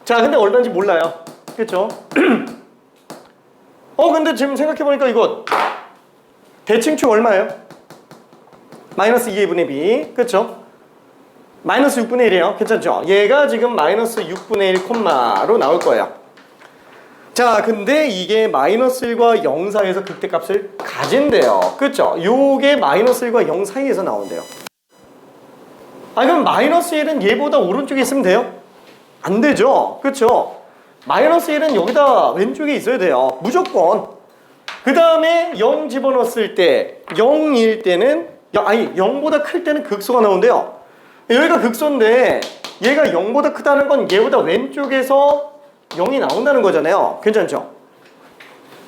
자, 근데 얼마인지 몰라요. 그렇죠? 근데 지금 생각해보니까 이거 대칭축 얼마예요? 마이너스 2분의 b. 그렇죠? 마이너스 6분의 1이에요. 괜찮죠? 얘가 지금 마이너스 6분의 1 콤마로 나올 거예요. 자, 근데 이게 마이너스 1과 0 사이에서 극대값을 가진대요. 그렇죠? 요게 마이너스 1과 0 사이에서 나온대요. 그럼 마이너스 1은 얘보다 오른쪽에 있으면 돼요? 안 되죠? 그렇죠? 마이너스 1은 여기다 왼쪽에 있어야 돼요. 무조건. 그 다음에 0 집어넣었을 때 0일 때는 0보다 클 때는 극소가 나오는데요. 여기가 극소인데 얘가 0보다 크다는 건 얘보다 왼쪽에서 0이 나온다는 거잖아요. 괜찮죠?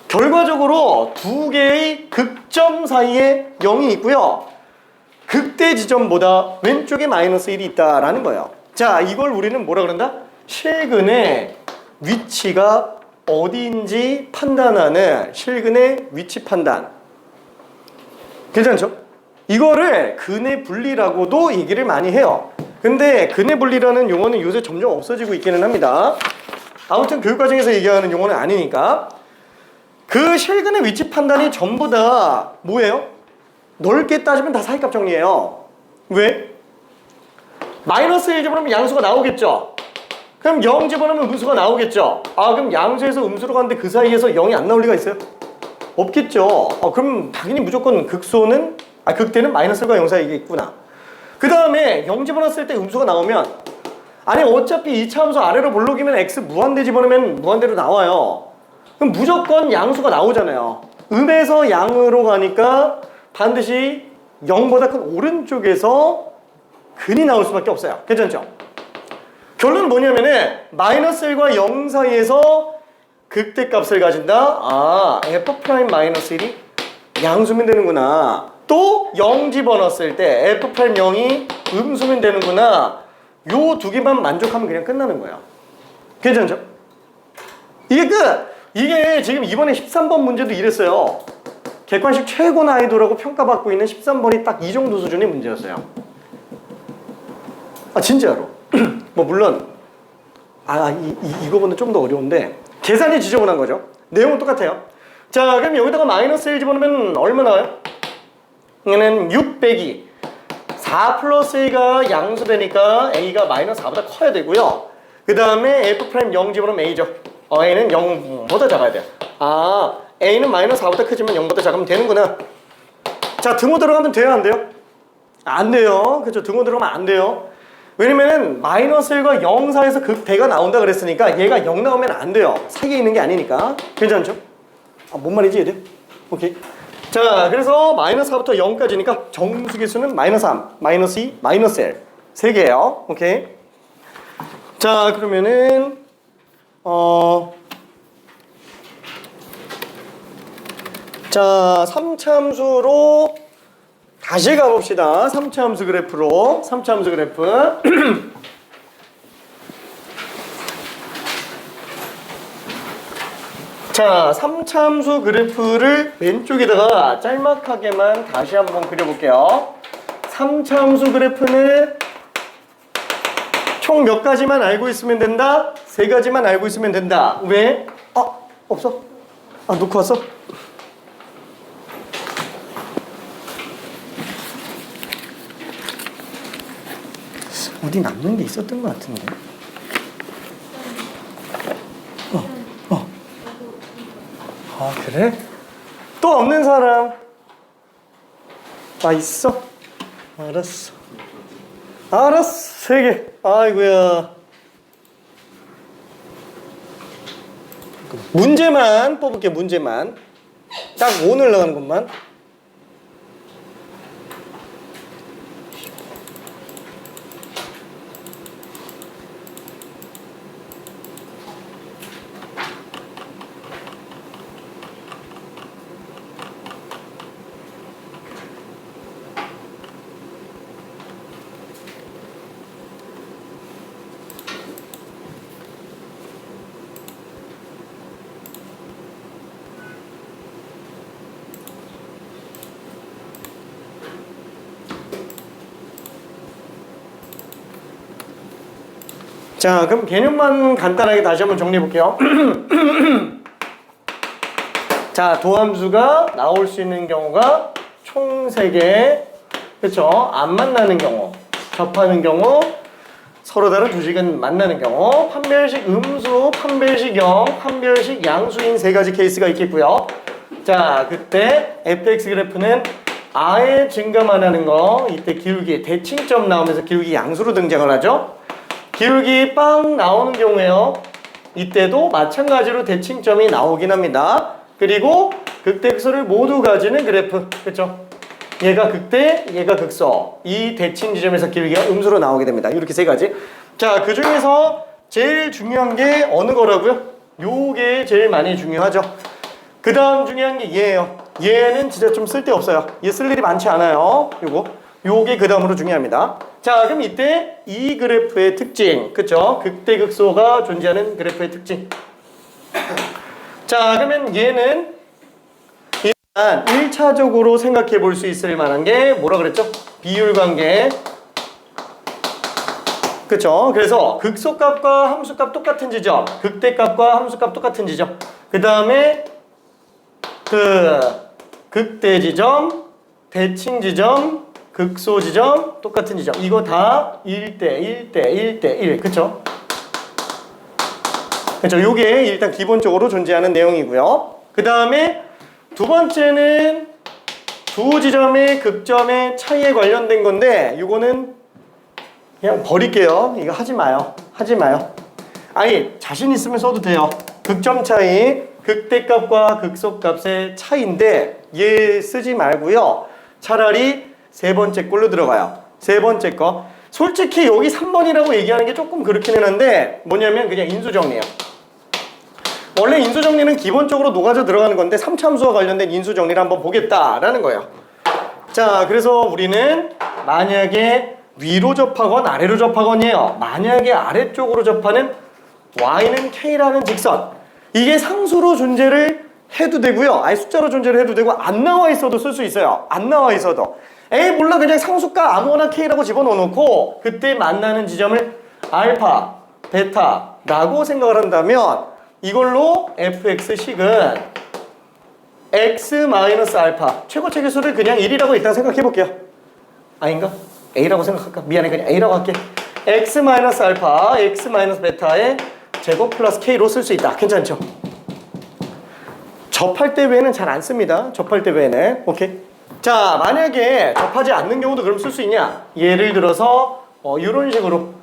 결과적으로 두 개의 극점 사이에 0이 있고요. 극대 지점보다 왼쪽에 마이너스 1이 있다라는 거예요. 자, 이걸 우리는 뭐라 그런다? 실근의 위치가 어디인지 판단하는 실근의 위치 판단. 괜찮죠? 이거를 근의 분리라고도 얘기를 많이 해요. 근데 근의 분리라는 용어는 요새 점점 없어지고 있기는 합니다. 아무튼 교육과정에서 얘기하는 용어는 아니니까. 그 실근의 위치 판단이 전부 다 뭐예요? 넓게 따지면 다 사이값 정리예요. 왜? 마이너스 1 집어넣으면 양수가 나오겠죠? 그럼 0 집어넣으면 음수가 나오겠죠? 그럼 양수에서 음수로 가는데 그 사이에서 0이 안 나올 리가 있어요? 없겠죠. 그럼 당연히 무조건 극소는 극대는 마이너스 1과 0 사이에 있구나. 그 다음에 0 집어넣었을 때 음수가 나오면 어차피 2차 함수 아래로 볼록이면 x 무한대 집어넣으면 무한대로 나와요. 그럼 무조건 양수가 나오잖아요. 음에서 양으로 가니까 반드시 0보다 큰 오른쪽에서 근이 나올 수밖에 없어요. 괜찮죠? 결론은 뭐냐면은 마이너스 1과 0 사이에서 극대값을 가진다. f'-1이 양수면 되는구나. 또 0 집어넣었을 때 f'0이 음수면 되는구나. 요 두 개만 만족하면 그냥 끝나는 거예요. 괜찮죠? 이게 끝! 이게 지금 이번에 13번 문제도 이랬어요. 객관식 최고 난이도라고 평가받고 있는 13번이 딱 이 정도 수준의 문제였어요. 진짜로. 뭐 물론 이거보다 좀 더 어려운데 계산이 지저분한 거죠. 내용은 똑같아요. 자, 그럼 여기다가 마이너스 1 집어넣으면 얼마 나와요? 얘는 6 빼기 4 플러스 A가 양수되니까 A가 마이너스 4보다 커야 되고요. 그 다음에 F'0 집어넣으면 A죠. A는 0보다 작아야 돼요. A는 마이너스 4보다 크지만 0보다 작으면 되는구나. 자, 등호 들어가면 돼요, 안 돼요? 안 돼요. 그렇죠? 등호 들어가면 안 돼요. 왜냐면은 마이너스 1과 0 사이에서 극대가 나온다 그랬으니까 얘가 0 나오면 안 돼요. 사이에 있는 게 아니니까. 괜찮죠? 뭔 말인지 이해돼요? 오케이. 자, 그래서 마이너스 4부터 0까지니까 정수기수는 마이너스 3, 마이너스 2, 마이너스 1 세 개예요. 오케이. 자, 그러면은 자, 3차 함수로 다시 가봅시다. 3차 함수 그래프로. 3차 함수 그래프. 자, 3차 함수 그래프를 왼쪽에다가 짤막하게만 다시 한번 그려볼게요. 3차 함수 그래프는 총 몇 가지만 알고 있으면 된다? 3가지만 알고 있으면 된다. 왜? 없어? 놓고 왔어? 어디 남는 게 있었던 것 같은데. 그래? 또 없는 사람? 있어? 알았어. 3개. 아이고야. 문제만 뽑을게, 문제만. 딱 5 늘어가는 것만. 자, 그럼 개념만 간단하게 다시 한번 정리해 볼게요. 자, 도함수가 나올 수 있는 경우가 총 3개. 그렇죠? 안 만나는 경우, 접하는 경우, 서로 다른 두 식은 만나는 경우, 판별식 음수, 판별식 영, 판별식 양수인 3가지 케이스가 있겠고요. 자, 그때 fx 그래프는 아예 증가만 하는 거, 이때 기울기 대칭점 나오면서 기울기 양수로 등장을 하죠. 기울기 빵 나오는 경우에요. 이때도 마찬가지로 대칭점이 나오긴 합니다. 그리고 극대극소를 모두 가지는 그래프. 그렇죠? 얘가 극대, 얘가 극소. 이 대칭 지점에서 기울기가 음수로 나오게 됩니다. 이렇게 3가지. 자, 그 중에서 제일 중요한 게 어느 거라고요? 요게 제일 많이 중요하죠. 그 다음 중요한 게 얘예요. 얘는 진짜 좀 쓸데없어요. 얘 쓸 일이 많지 않아요. 요게 그 다음으로 중요합니다. 자, 그럼 이때 이 그래프의 특징, 그쵸? 극대극소가 존재하는 그래프의 특징. 자, 그러면 얘는 일단 1차적으로 생각해 볼 수 있을 만한 게 뭐라 그랬죠? 비율관계. 그쵸? 그래서 극소값과 함수값 똑같은 지점, 극대값과 함수값 똑같은 지점, 그 다음에 그 극대 지점, 대칭 지점, 극소 지점, 똑같은 지점. 이거 다 1대 1대 1대 1. 그쵸? 그쵸? 요게 일단 기본적으로 존재하는 내용이고요. 그 다음에 두 번째는 두 지점의 극점의 차이에 관련된 건데, 요거는 그냥 버릴게요. 이거 하지 마요. 하지 마요. 아니, 자신 있으면 써도 돼요. 극점 차이, 극대값과 극소값의 차이인데 얘 쓰지 말고요. 차라리 3번째 걸로 들어가요. 3번째 거. 솔직히 여기 3번이라고 얘기하는 게 조금 그렇기는 한데 뭐냐면 그냥 인수정리예요. 원래 인수정리는 기본적으로 녹아져 들어가는 건데 3참수와 관련된 인수정리를 한번 보겠다라는 거예요. 자, 그래서 우리는 만약에 위로 접하건 아래로 접하건이에요. 만약에 아래쪽으로 접하는 y는 k라는 직선, 이게 상수로 존재를 해도 되고요. 아니 숫자로 존재를 해도 되고 안 나와 있어도 쓸 수 있어요. 안 나와 있어도. 에이 몰라 그냥 상수가 아무거나 k라고 집어넣어 놓고 그때 만나는 지점을 알파, 베타라고 생각을 한다면 이걸로 fx식은 x-알파 최고체 계수를 그냥 1이라고 일단 생각해 볼게요. 아닌가? a라고 생각할까? 미안해 그냥 a라고 할게. x-알파, x-베타의 제곱 플러스 k로 쓸 수 있다. 괜찮죠? 접할 때 외에는 잘 안 씁니다. 접할 때 외에는. 오케이. 자, 만약에 접하지 않는 경우도 그럼 쓸 수 있냐? 예를 들어서 이런 식으로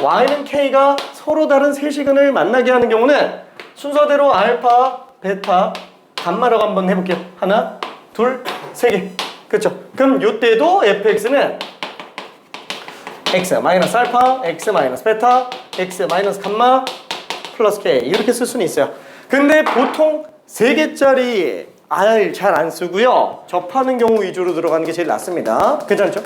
y는 k가 서로 다른 세 시근을 만나게 하는 경우는 순서대로 알파, 베타, 감마라고 한번 해볼게요. 하나, 둘, 세 개. 그렇죠? 그럼 이때도 fx는 x 마이너스 알파, x 마이너스 베타, x 마이너스 감마 플러스 k 이렇게 쓸 수는 있어요. 근데 보통 3개짜리 R 잘 안 쓰고요. 접하는 경우 위주로 들어가는 게 제일 낫습니다. 괜찮죠?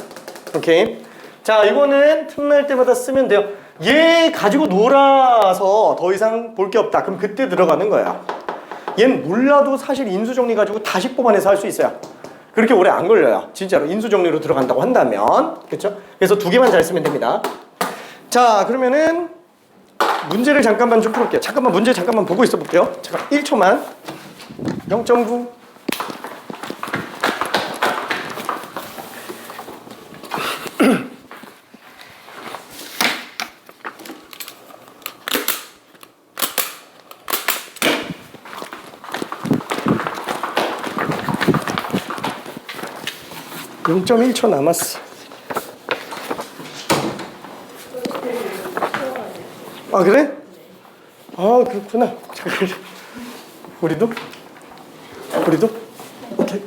오케이. 자, 이거는 틈날 때마다 쓰면 돼요. 얘 가지고 놀아서 더 이상 볼 게 없다. 그럼 그때 들어가는 거야. 얘는 몰라도 사실 인수정리 가지고 다시 뽑아내서 할 수 있어요. 그렇게 오래 안 걸려요. 진짜로 인수정리로 들어간다고 한다면. 그렇죠? 그래서 2개만 잘 쓰면 됩니다. 자, 그러면은 문제를 잠깐만 좀 풀을게요. 잠깐만 문제 잠깐만 보고 있어 볼게요. 잠깐 1초만. 0.9. (0.1초) 남았어. 아 그래? 아 그렇구나. 잠깐. 우리도? 오케이.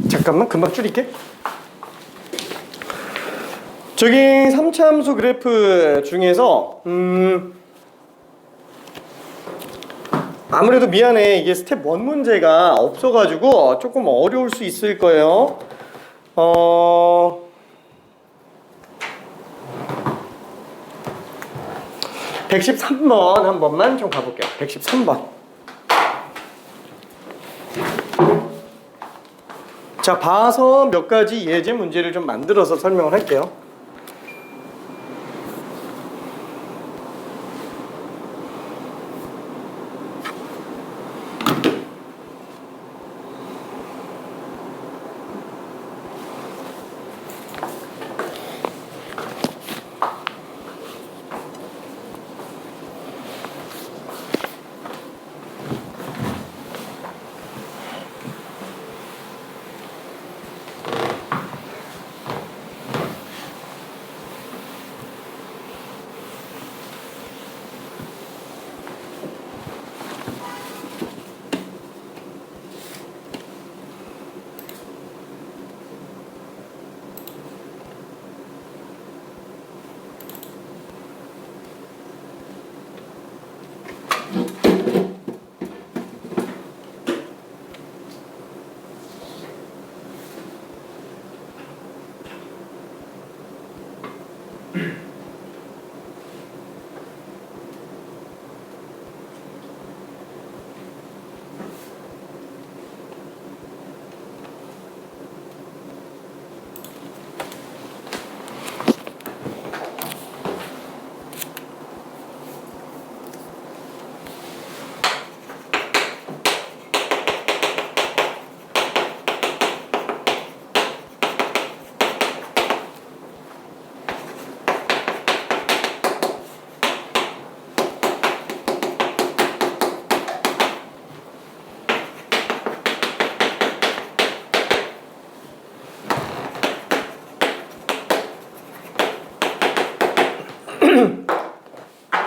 잠깐만 금방 줄일게. 저기 3차함수 그래프 중에서 아무래도 미안해. 이게 스텝 1 문제가 없어가지고 조금 어려울 수 있을 거예요. 113번 한 번만 좀 가볼게요. 113번. 자, 봐서 몇 가지 예제 문제를 좀 만들어서 설명을 할게요.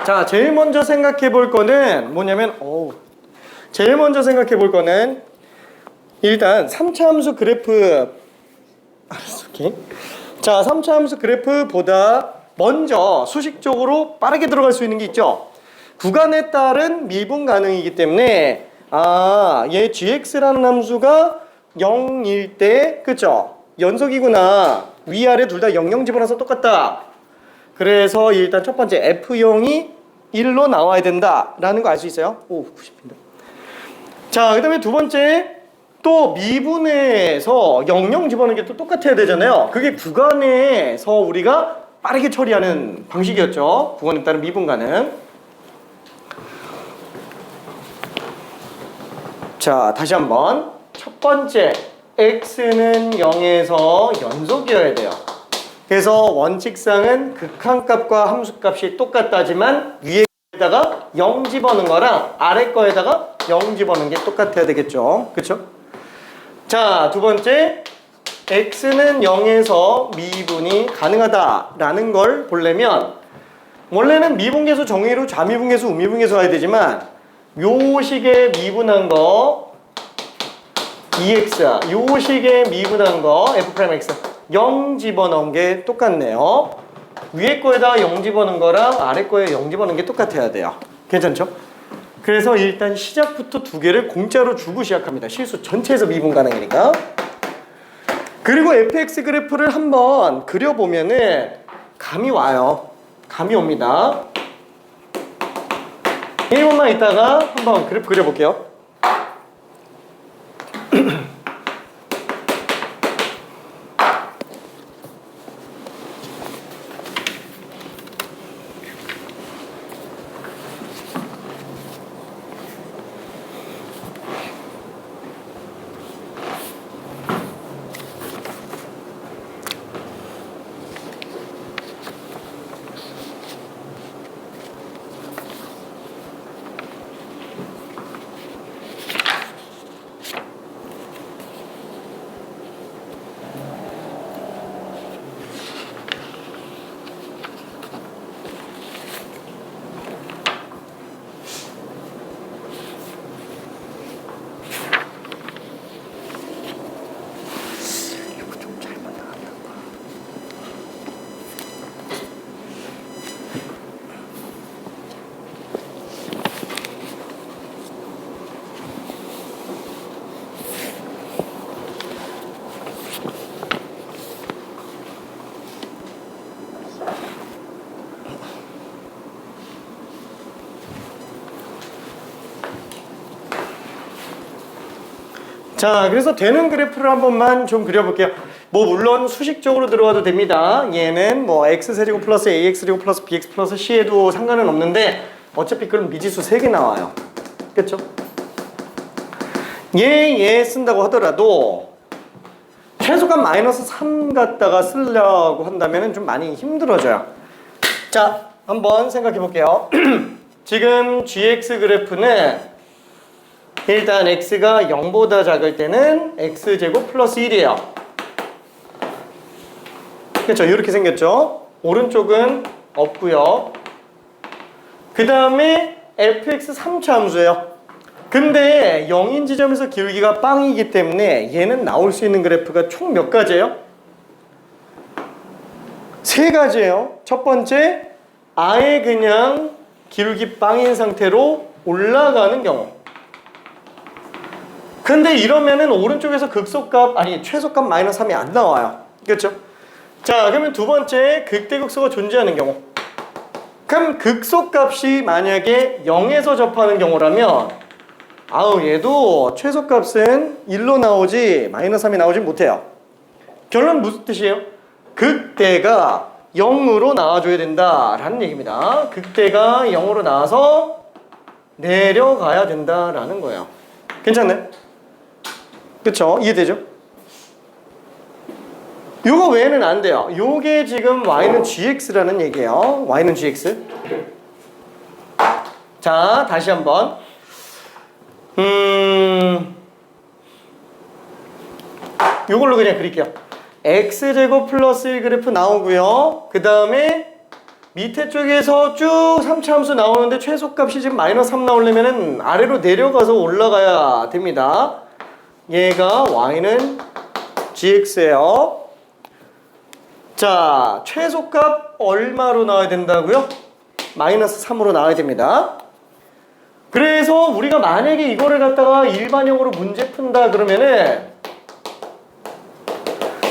자, 제일 먼저 생각해 볼 거는 뭐냐면, 제일 먼저 생각해 볼 거는 일단 3차 함수 그래프. 알았어, 오케이. 자, 3차 함수 그래프보다 먼저 수식적으로 빠르게 들어갈 수 있는 게 있죠. 구간에 따른 미분 가능이기 때문에 얘 gx라는 함수가 0일 때, 그쵸? 연속이구나. 위아래 둘 다 00 집어넣어서 똑같다. 그래서 일단 첫 번째 F0이 1로 나와야 된다라는 거 알 수 있어요. 90입니다. 자, 그 다음에 두 번째, 또 미분에서 00 집어넣는 게 또 똑같아야 되잖아요. 그게 구간에서 우리가 빠르게 처리하는 방식이었죠. 구간에 따른 미분 가능. 자, 다시 한번. 첫 번째, x는 0에서 연속이어야 돼요. 그래서 원칙상은 극한값과 함수값이 똑같다지만 위에 거에다가 0 집어넣은 거랑 아래 거에다가 0 집어넣은 게 똑같아야 되겠죠. 그쵸? 자, 두 번째, x는 0에서 미분이 가능하다라는 걸 보려면 원래는 미분계수 정의로 좌미분계수 우미분계수 가야 되지만 요 식의 미분한 거 EX, 요 식의 미분한 거 F'X 0 집어넣은 게 똑같네요. 위에 거에다 0 집어넣은 거랑 아래 거에 0 집어넣은 게 똑같아야 돼요. 괜찮죠? 그래서 일단 시작부터 두 개를 공짜로 주고 시작합니다. 실수 전체에서 미분 가능이니까. 그리고 fx 그래프를 한번 그려보면은 감이 와요. 감이 옵니다. 1분만 있다가 한번 그래프 그려볼게요. 자, 그래서 되는 그래프를 한 번만 좀 그려볼게요. 뭐 물론 수식적으로 들어가도 됩니다. 얘는 뭐 x세제곱 플러스 ax제곱 플러스 bx 플러스 c에도 상관은 없는데 어차피 그럼 미지수 3개 나와요. 그쵸? 얘 쓴다고 하더라도 최소값 마이너스 3 갖다가 쓰려고 한다면 좀 많이 힘들어져요. 자, 한번 생각해 볼게요. 지금 gx 그래프는 일단 x가 0보다 작을 때는 x제곱 플러스 1이에요. 그렇죠? 이렇게 생겼죠? 오른쪽은 없고요. 그 다음에 fx 3차 함수예요. 근데 0인 지점에서 기울기가 빵이기 때문에 얘는 나올 수 있는 그래프가 총 몇 가지예요? 3가지예요. 첫 번째, 아예 그냥 기울기 빵인 상태로 올라가는 경우. 근데 이러면은 오른쪽에서 극소값, 최소값 마이너스 3이 안 나와요. 그렇죠? 자, 그러면 두 번째, 극대극소가 존재하는 경우. 그럼 극소값이 만약에 0에서 접하는 경우라면 얘도 최소값은 1로 나오지 마이너스 3이 나오지 못해요. 결론은 무슨 뜻이에요? 극대가 0으로 나와줘야 된다라는 얘기입니다. 극대가 0으로 나와서 내려가야 된다라는 거예요. 괜찮나요? 그쵸? 이해되죠? 요거 외에는 안 돼요. 요게 지금 y는 gx라는 얘기예요. y는 gx. 자, 다시 한번. 요걸로 그냥 그릴게요. x제곱 플러스 1 그래프 나오고요. 그 다음에 밑에 쪽에서 쭉 3차 함수 나오는데 최소값이 지금 마이너스 3 나오려면은 아래로 내려가서 올라가야 됩니다. 얘가 y는 gx예요. 자, 최소값 얼마로 나와야 된다고요? 마이너스 3으로 나와야 됩니다. 그래서 우리가 만약에 이거를 갖다가 일반형으로 문제 푼다 그러면은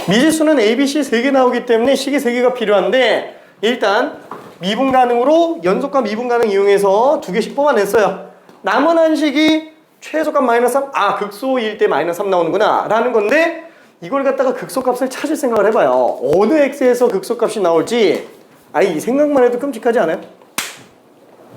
미지수는 A, B, C 3개 나오기 때문에 식이 3개가 필요한데 일단 미분 가능으로 연속과 미분 가능 이용해서 2개씩 뽑아냈어요. 남은 한 식이 최소값 마이너스 3, 극소일 때 마이너스 3 나오는구나 라는 건데 이걸 갖다가 극소값을 찾을 생각을 해봐요. 어느 x에서 극소값이 나올지 이 생각만 해도 끔찍하지 않아요?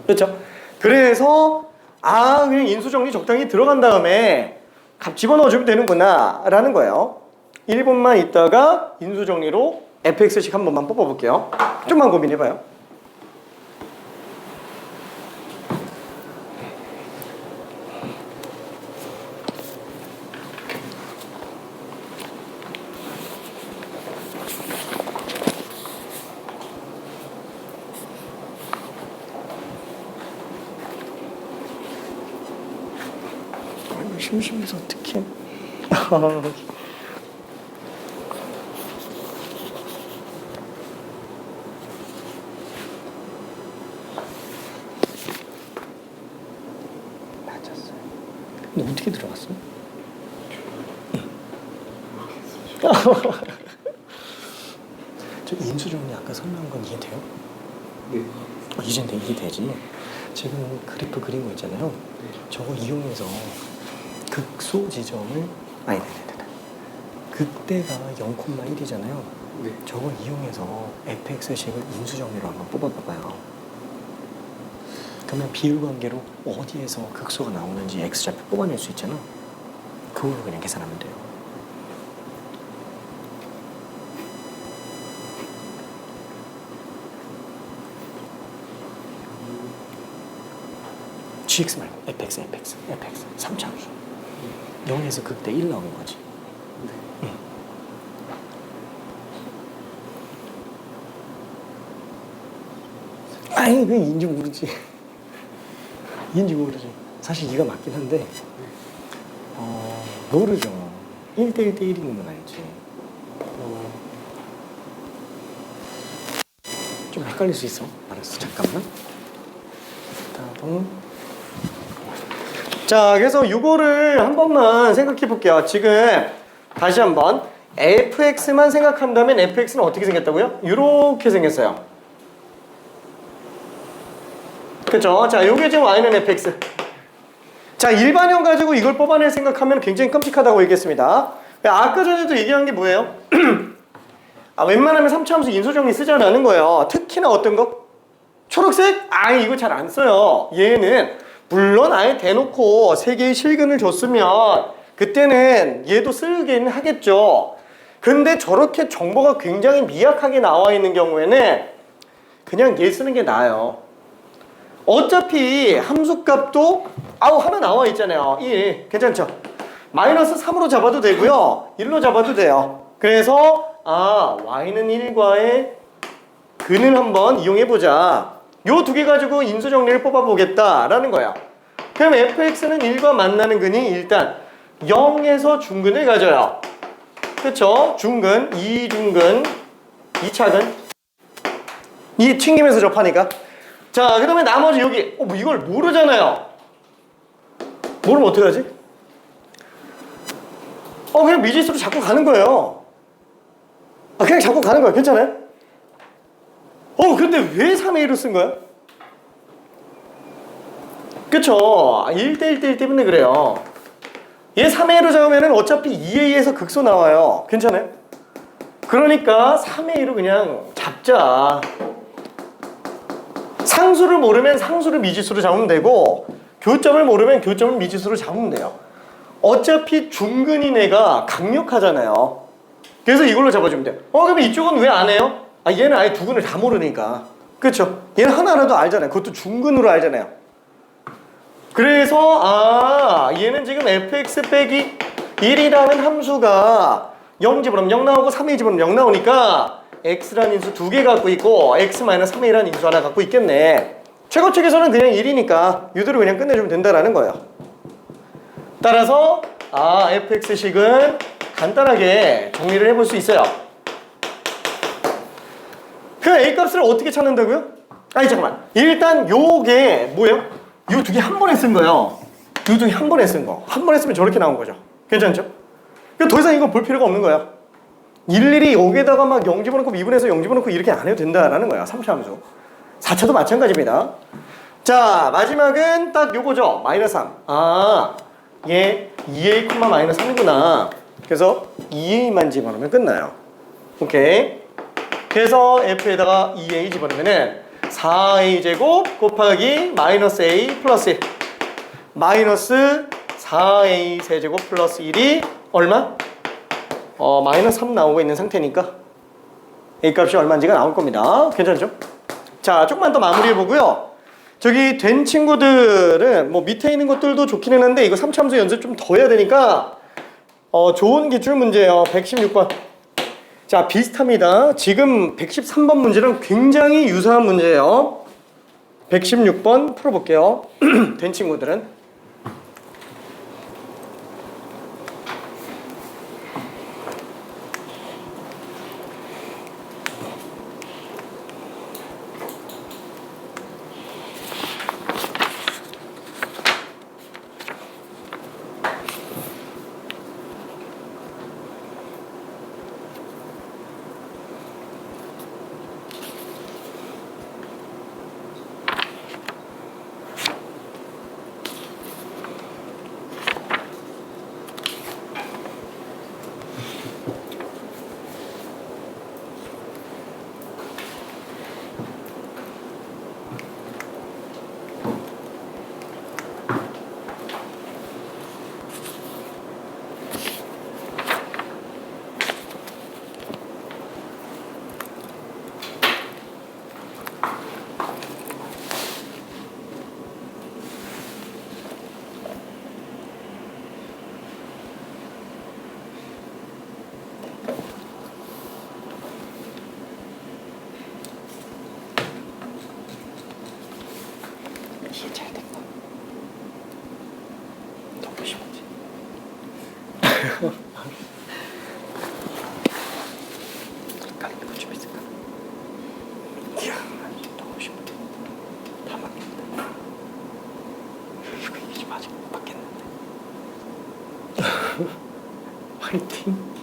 그렇죠? 그래서 그냥 인수정리 적당히 들어간 다음에 값 집어넣어주면 되는구나 라는 거예요. 1분만 있다가 인수정리로 fx식 한 번만 뽑아볼게요. 좀만 고민해봐요. 심심해서 어떡해. 맞았어요. 근데 어떻게 들어갔어? 저 인수정리 아까 설명한 건 이해돼요? 네. 이젠 이해되지. 지금 그래프 그린 거 있잖아요. 저거 이용해서 극소 지점을 그때가 0,1이잖아요. 네. 저걸 이용해서 fx식을 인수정리로 한번 뽑아봐봐요. 그러면 비율관계로 어디에서 극소가 나오는지 x좌표 뽑아낼 수 있잖아. 그걸로 그냥 계산하면 돼요. gx 말고 fx 3차 함수 0에서 극대 1 나오는 거지. 왜 인지 모르지. 인지 모르지. 사실 이가 맞긴 한데 모르죠. 1대 1대 1인 건 알지. 좀 헷갈릴 수 있어. 알았어, 잠깐만. 자, 그래서 이거를 한 번만 생각해 볼게요. 지금 다시 한번 fx만 생각한다면 fx는 어떻게 생겼다고요? 이렇게 생겼어요. 그쵸? 자, 요게 지금 y는 fx. 자, 일반형 가지고 이걸 뽑아낼 생각하면 굉장히 끔찍하다고 얘기했습니다. 아까 전에도 얘기한 게 뭐예요? 웬만하면 3차 함수 인수정리 쓰자라는 거예요. 특히나 어떤 거? 초록색? 이거 잘 안 써요. 얘는 물론 아예 대놓고 3개의 실근을 줬으면 그때는 얘도 쓰긴 하겠죠. 근데 저렇게 정보가 굉장히 미약하게 나와 있는 경우에는 그냥 얘 쓰는 게 나아요. 어차피 함수값도 하나 나와 있잖아요. 1. 괜찮죠? 마이너스 3으로 잡아도 되고요. 1로 잡아도 돼요. 그래서 y는 1과의 근을 한번 이용해보자. 요 두 개 가지고 인수정리를 뽑아보겠다라는 거야. 그럼 fx는 1과 만나는 근이 일단 0에서 중근을 가져요. 그쵸? 중근, 2중근, 2차근. 이 튕기면서 접하니까. 자, 그 다음에 나머지 여기 이걸 모르잖아요. 모르면 어떡하지? 그냥 미지수로 자꾸 가는 거예요. 그냥 자꾸 가는 거야. 괜찮아요? 근데 왜 3의 1을 쓴 거야? 그쵸? 1대1 대1 때문에 그래요. 얘 3의 1로 잡으면 어차피 2에 2에서 극소 나와요. 괜찮아요? 그러니까 3의 1로 그냥 잡자. 상수를 모르면 상수를 미지수로 잡으면 되고 교점을 모르면 교점을 미지수로 잡으면 돼요. 어차피 중근인 애가 강력하잖아요. 그래서 이걸로 잡아주면 돼요. 그럼 이쪽은 왜 안 해요? 얘는 아예 두 근을 다 모르니까. 그렇죠? 얘는 하나라도 알잖아요. 그것도 중근으로 알잖아요. 그래서 얘는 지금 fx 빼기 1이라는 함수가 0 집어넣으면 0 나오고 3의 집어넣으면 0 나오니까 x라는 인수 두 개 갖고 있고 x-3a라는 인수 하나 갖고 있겠네. 최고책에서는 그냥 1이니까 이대로 그냥 끝내주면 된다라는 거예요. 따라서 fx식은 간단하게 정리를 해볼 수 있어요. 그 a 값을 어떻게 찾는다고요? 아니 잠깐만, 일단 요게 뭐예요? 요 두 개 한 번에 쓴 거예요. 요 두 개 한 번에 쓴 거. 한 번에 쓰면 저렇게 나온 거죠. 괜찮죠? 더 이상 이거 볼 필요가 없는 거야. 일일이 여기에다가 막 0 집어넣고 미분해서 0 집어넣고 이렇게 안 해도 된다라는 거야. 3차 함수. 4차도 마찬가지입니다. 자, 마지막은 딱 요거죠. 마이너스 3. 얘 2a, 마이너스 3이구나. 그래서 2a만 집어넣으면 끝나요. 오케이. 그래서 f에다가 2a 집어넣으면은 4a 제곱 곱하기 마이너스 a 플러스 1. 마이너스 4a 세제곱 플러스 1이 얼마? 마이너스 3 나오고 있는 상태니까 a 값이 얼마인지가 나올 겁니다. 괜찮죠? 자, 조금만 더 마무리해보고요. 저기 된 친구들은 뭐 밑에 있는 것들도 좋기는 한데 이거 3차 함수 연습 좀 더 해야 되니까 좋은 기출문제예요. 116번. 자, 비슷합니다. 지금 113번 문제랑 굉장히 유사한 문제예요. 116번 풀어볼게요. 된 친구들은. 이게 잘 된 거. 너무 심하지. 헷갈리는 거좀 있을까? 이야, 너무 심하게. 다 맞겠다. 이게 좀 아직 못 맞겠는데. 화이팅.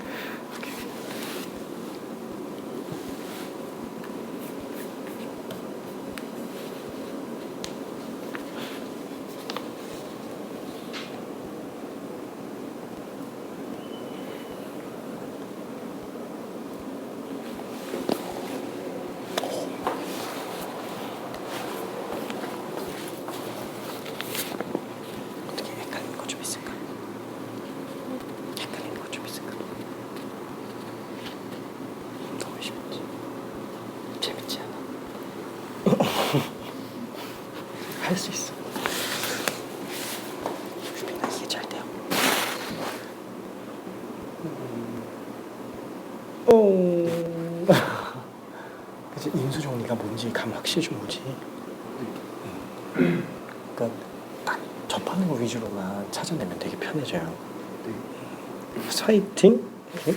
할 수 있어. 유빈아, 이게 잘 돼요. 그치, 인수 정리가 뭔지 감 확실히 좀 오지. 그러니까 딱 접하는 거 위주로만 찾아내면 되게 편해져요. 화이팅. 오케이.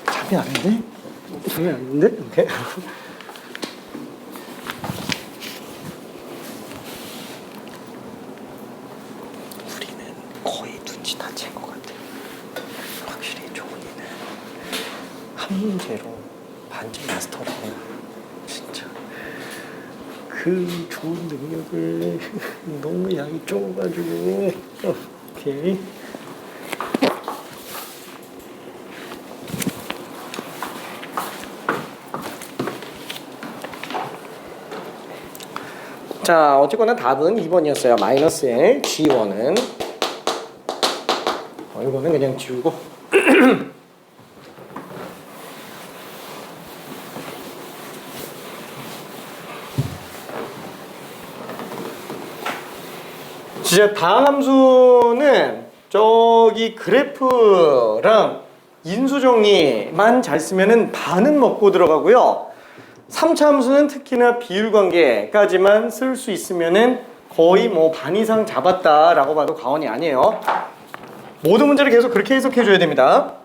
잠이 안 돼? 잠이 안 돼? 오케이. 우리는 거의 눈치 다 챈 것 같아요. 확실히 조은이는 한 문제로 반쯤 마스터를 해요. 진짜 그 좋은 능력을 너무 양이 적어가지고. 오케이. 자, 어쨌거나 답은 2번이었어요. 마이너스 L, G1은 이거는 그냥 지우고 진짜 다항함수는 저기 그래프랑 인수정리만 잘 쓰면은 반은 먹고 들어가고요. 3차 함수는 특히나 비율관계까지만 쓸 수 있으면은 거의 뭐 반 이상 잡았다라고 봐도 과언이 아니에요. 모든 문제를 계속 그렇게 해석해 줘야 됩니다.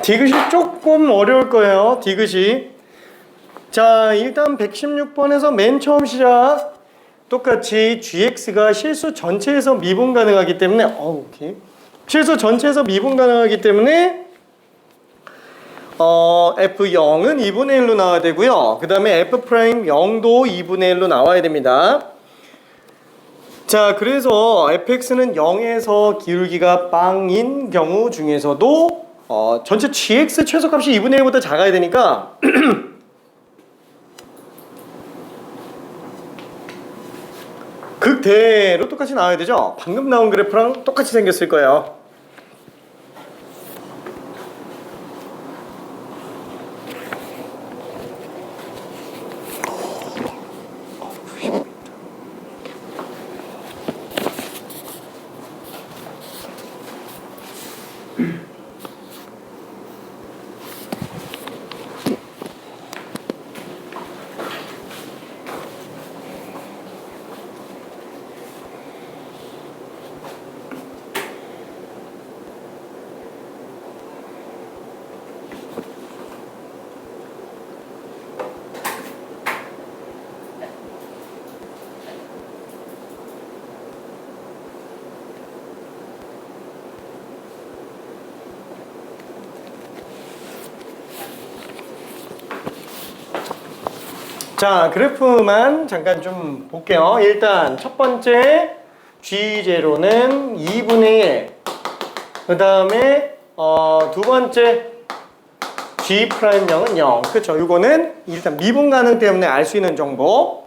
디귿이 조금 어려울 거예요. 디귿이. 자, 일단 116번에서 맨 처음 시작. 똑같이 gx가 실수 전체에서 미분 가능하기 때문에 오케이. 실수 전체에서 미분 가능하기 때문에 f0은 2분의 1로 나와야 되고요. 그 다음에 f'0도 2분의 1로 나와야 됩니다. 자, 그래서 fx는 0에서 기울기가 빵인 경우 중에서도 전체 gx 최소값이 2분의 1보다 작아야 되니까 극대로 똑같이 나와야 되죠. 방금 나온 그래프랑 똑같이 생겼을 거예요. 자, 그래프만 잠깐 좀 볼게요. 일단 첫 번째 G0는 2분의 1. 그 다음에 두 번째 G'0은 0. 그쵸? 이거는 일단 미분 가능 때문에 알 수 있는 정보.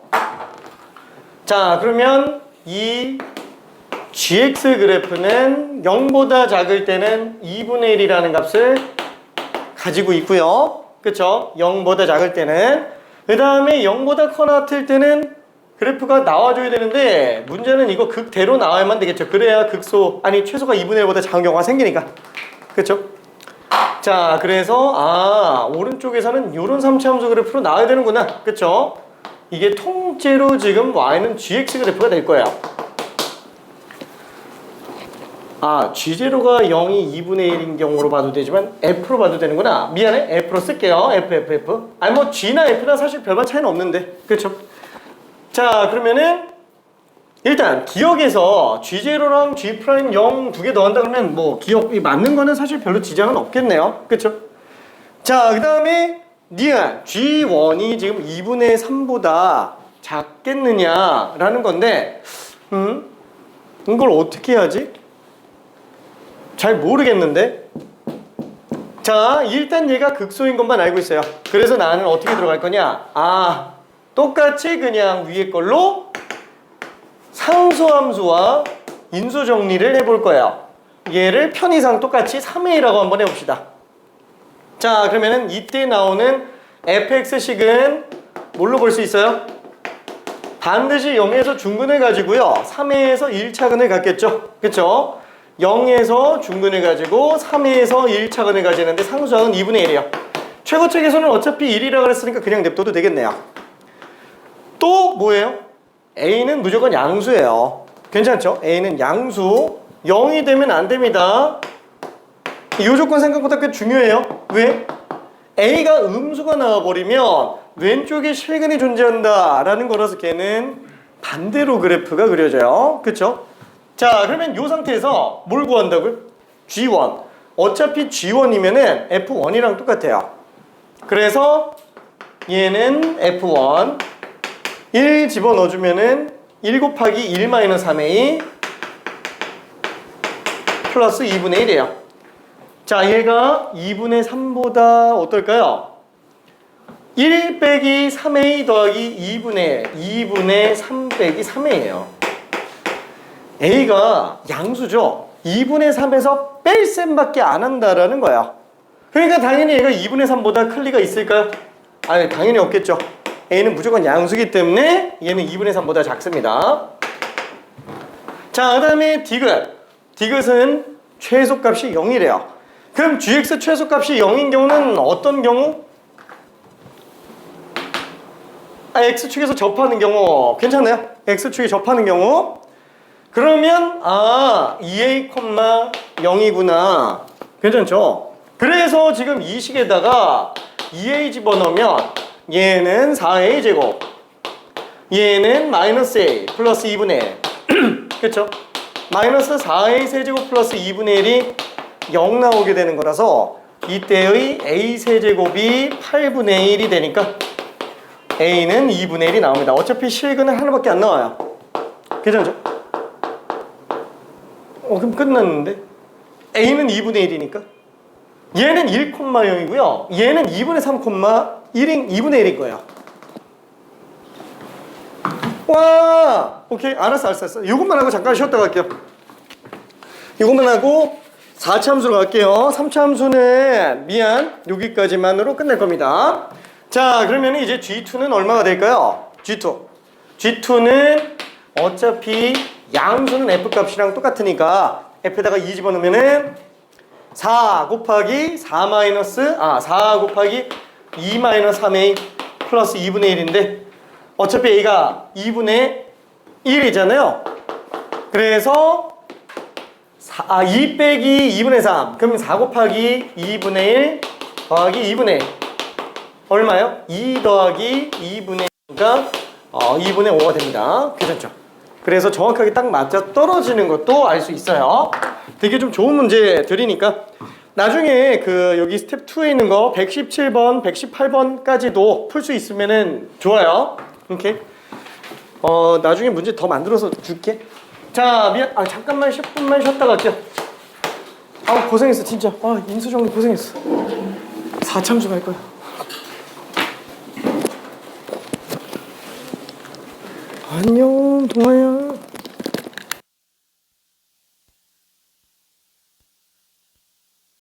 자, 그러면 이 GX 그래프는 0보다 작을 때는 2분의 1이라는 값을 가지고 있고요. 그쵸? 0보다 작을 때는. 그 다음에 0보다 커 같을 때는 그래프가 나와줘야 되는데 문제는 이거 극대로 나와야만 되겠죠. 그래야 최소가 2분의 1보다 작은 경우가 생기니까. 그쵸? 자, 그래서 오른쪽에서는 요런 3차 함수 그래프로 나와야 되는구나. 그쵸? 이게 통째로 지금 y는 gx 그래프가 될 거예요. G0가 0이 2분의 1인 경우로 봐도 되지만 F로 봐도 되는구나. 미안해, F로 쓸게요. F. 뭐 G나 F나 사실 별반 차이는 없는데, 그렇죠? 자, 그러면은 일단 기억에서 G0랑 G'0 두 개 더한다 그러면 뭐 기억이 맞는 거는 사실 별로 지장은 없겠네요. 그렇죠? 자, 그 다음에 니은 G1이 지금 2분의 3보다 작겠느냐라는 건데 이걸 어떻게 해야지? 잘 모르겠는데. 자, 일단 얘가 극소인 것만 알고 있어요. 그래서 나는 어떻게 들어갈 거냐? 똑같이 그냥 위에 걸로 상수함수와 인수 정리를 해볼 거예요. 얘를 편의상 똑같이 3의 1라고 한번 해봅시다. 자, 그러면은 이때 나오는 fx식은 뭘로 볼 수 있어요? 반드시 0에서 중근을 가지고요 3회에서 1차근을 갖겠죠. 그쵸? 0에서 중근을 가지고 3회에서 1차근을 가지는데 상수항은 2분의 1이에요. 최고책에서는 어차피 1이라 그랬으니까 그냥 냅둬도 되겠네요. 또 뭐예요? A는 무조건 양수예요. 괜찮죠? A는 양수. 0이 되면 안 됩니다. 이 조건 생각보다 꽤 중요해요. 왜? A가 음수가 나와버리면 왼쪽에 실근이 존재한다라는 거라서 걔는 반대로 그래프가 그려져요. 그쵸? 자, 그러면 이 상태에서 뭘 구한다고요? G1. 어차피 G1이면은 F1이랑 똑같아요. 그래서 얘는 F1 1 집어넣어주면은 1 곱하기 1 마이너스 3A 플러스 2분의 1이에요. 자, 얘가 2분의 3보다 어떨까요? 1 빼기 3A 더하기 2분의 3 빼기 3A예요. A가 양수죠. 2분의 3에서 뺄 셈밖에 안 한다라는 거야. 그러니까 당연히 얘가 2분의 3보다 클 리가 있을까요? 아니, 당연히 없겠죠. A는 무조건 양수기 때문에 얘는 2분의 3보다 작습니다. 자, 그 다음에 디귿. 디귿은 최소값이 0이래요. 그럼 gx 최소값이 0인 경우는 어떤 경우? x축에서 접하는 경우. 괜찮아요? x축에 접하는 경우. 그러면 2a, 0이구나. 괜찮죠? 그래서 지금 이 식에다가 2a 집어넣으면 얘는 4a 제곱, 얘는 마이너스 a 플러스 2분의 1. 그쵸? 마이너스 4a 세제곱 플러스 2분의 1이 0 나오게 되는 거라서 이때의 a 세제곱이 8분의 1이 되니까 a는 2분의 1이 나옵니다. 어차피 실근은 하나밖에 안 나와요. 괜찮죠? 그럼 끝났는데? a는 2분의 1이니까 얘는 1,0이고요. 얘는 2분의 3,1인 2분의 1일 거예요. 와! 오케이. 알았어. 이것만 하고 잠깐 쉬었다 갈게요. 이것만 하고 4차 함수로 갈게요. 3차 함수는 미안. 여기까지만으로 끝낼 겁니다. 자, 그러면 이제 G2는 얼마가 될까요? G2는 어차피 양수는 F값이랑 똑같으니까 F에다가 2 집어넣으면은 4 곱하기 4 곱하기 2 마이너스 3A 플러스 2분의 1인데 어차피 A가 2분의 1이잖아요. 그래서 2 빼기 2분의 3 그럼 4 곱하기 2분의 1 더하기 2분의 1 얼마요? 2 더하기 2분의 1가 2분의 5가 됩니다. 괜찮죠? 그래서 정확하게 딱 맞아 떨어지는 것도 알 수 있어요. 되게 좀 좋은 문제 드리니까 나중에 그 여기 스텝 2에 있는 거 117번, 118번까지도 풀 수 있으면은 좋아요. 오케이. 나중에 문제 더 만들어서 줄게. 자, 미안. 잠깐만 10분만 쉬었다 갈게요. 고생했어 진짜. 인수정리 고생했어. 4참수 갈 거야. 안녕 동아야.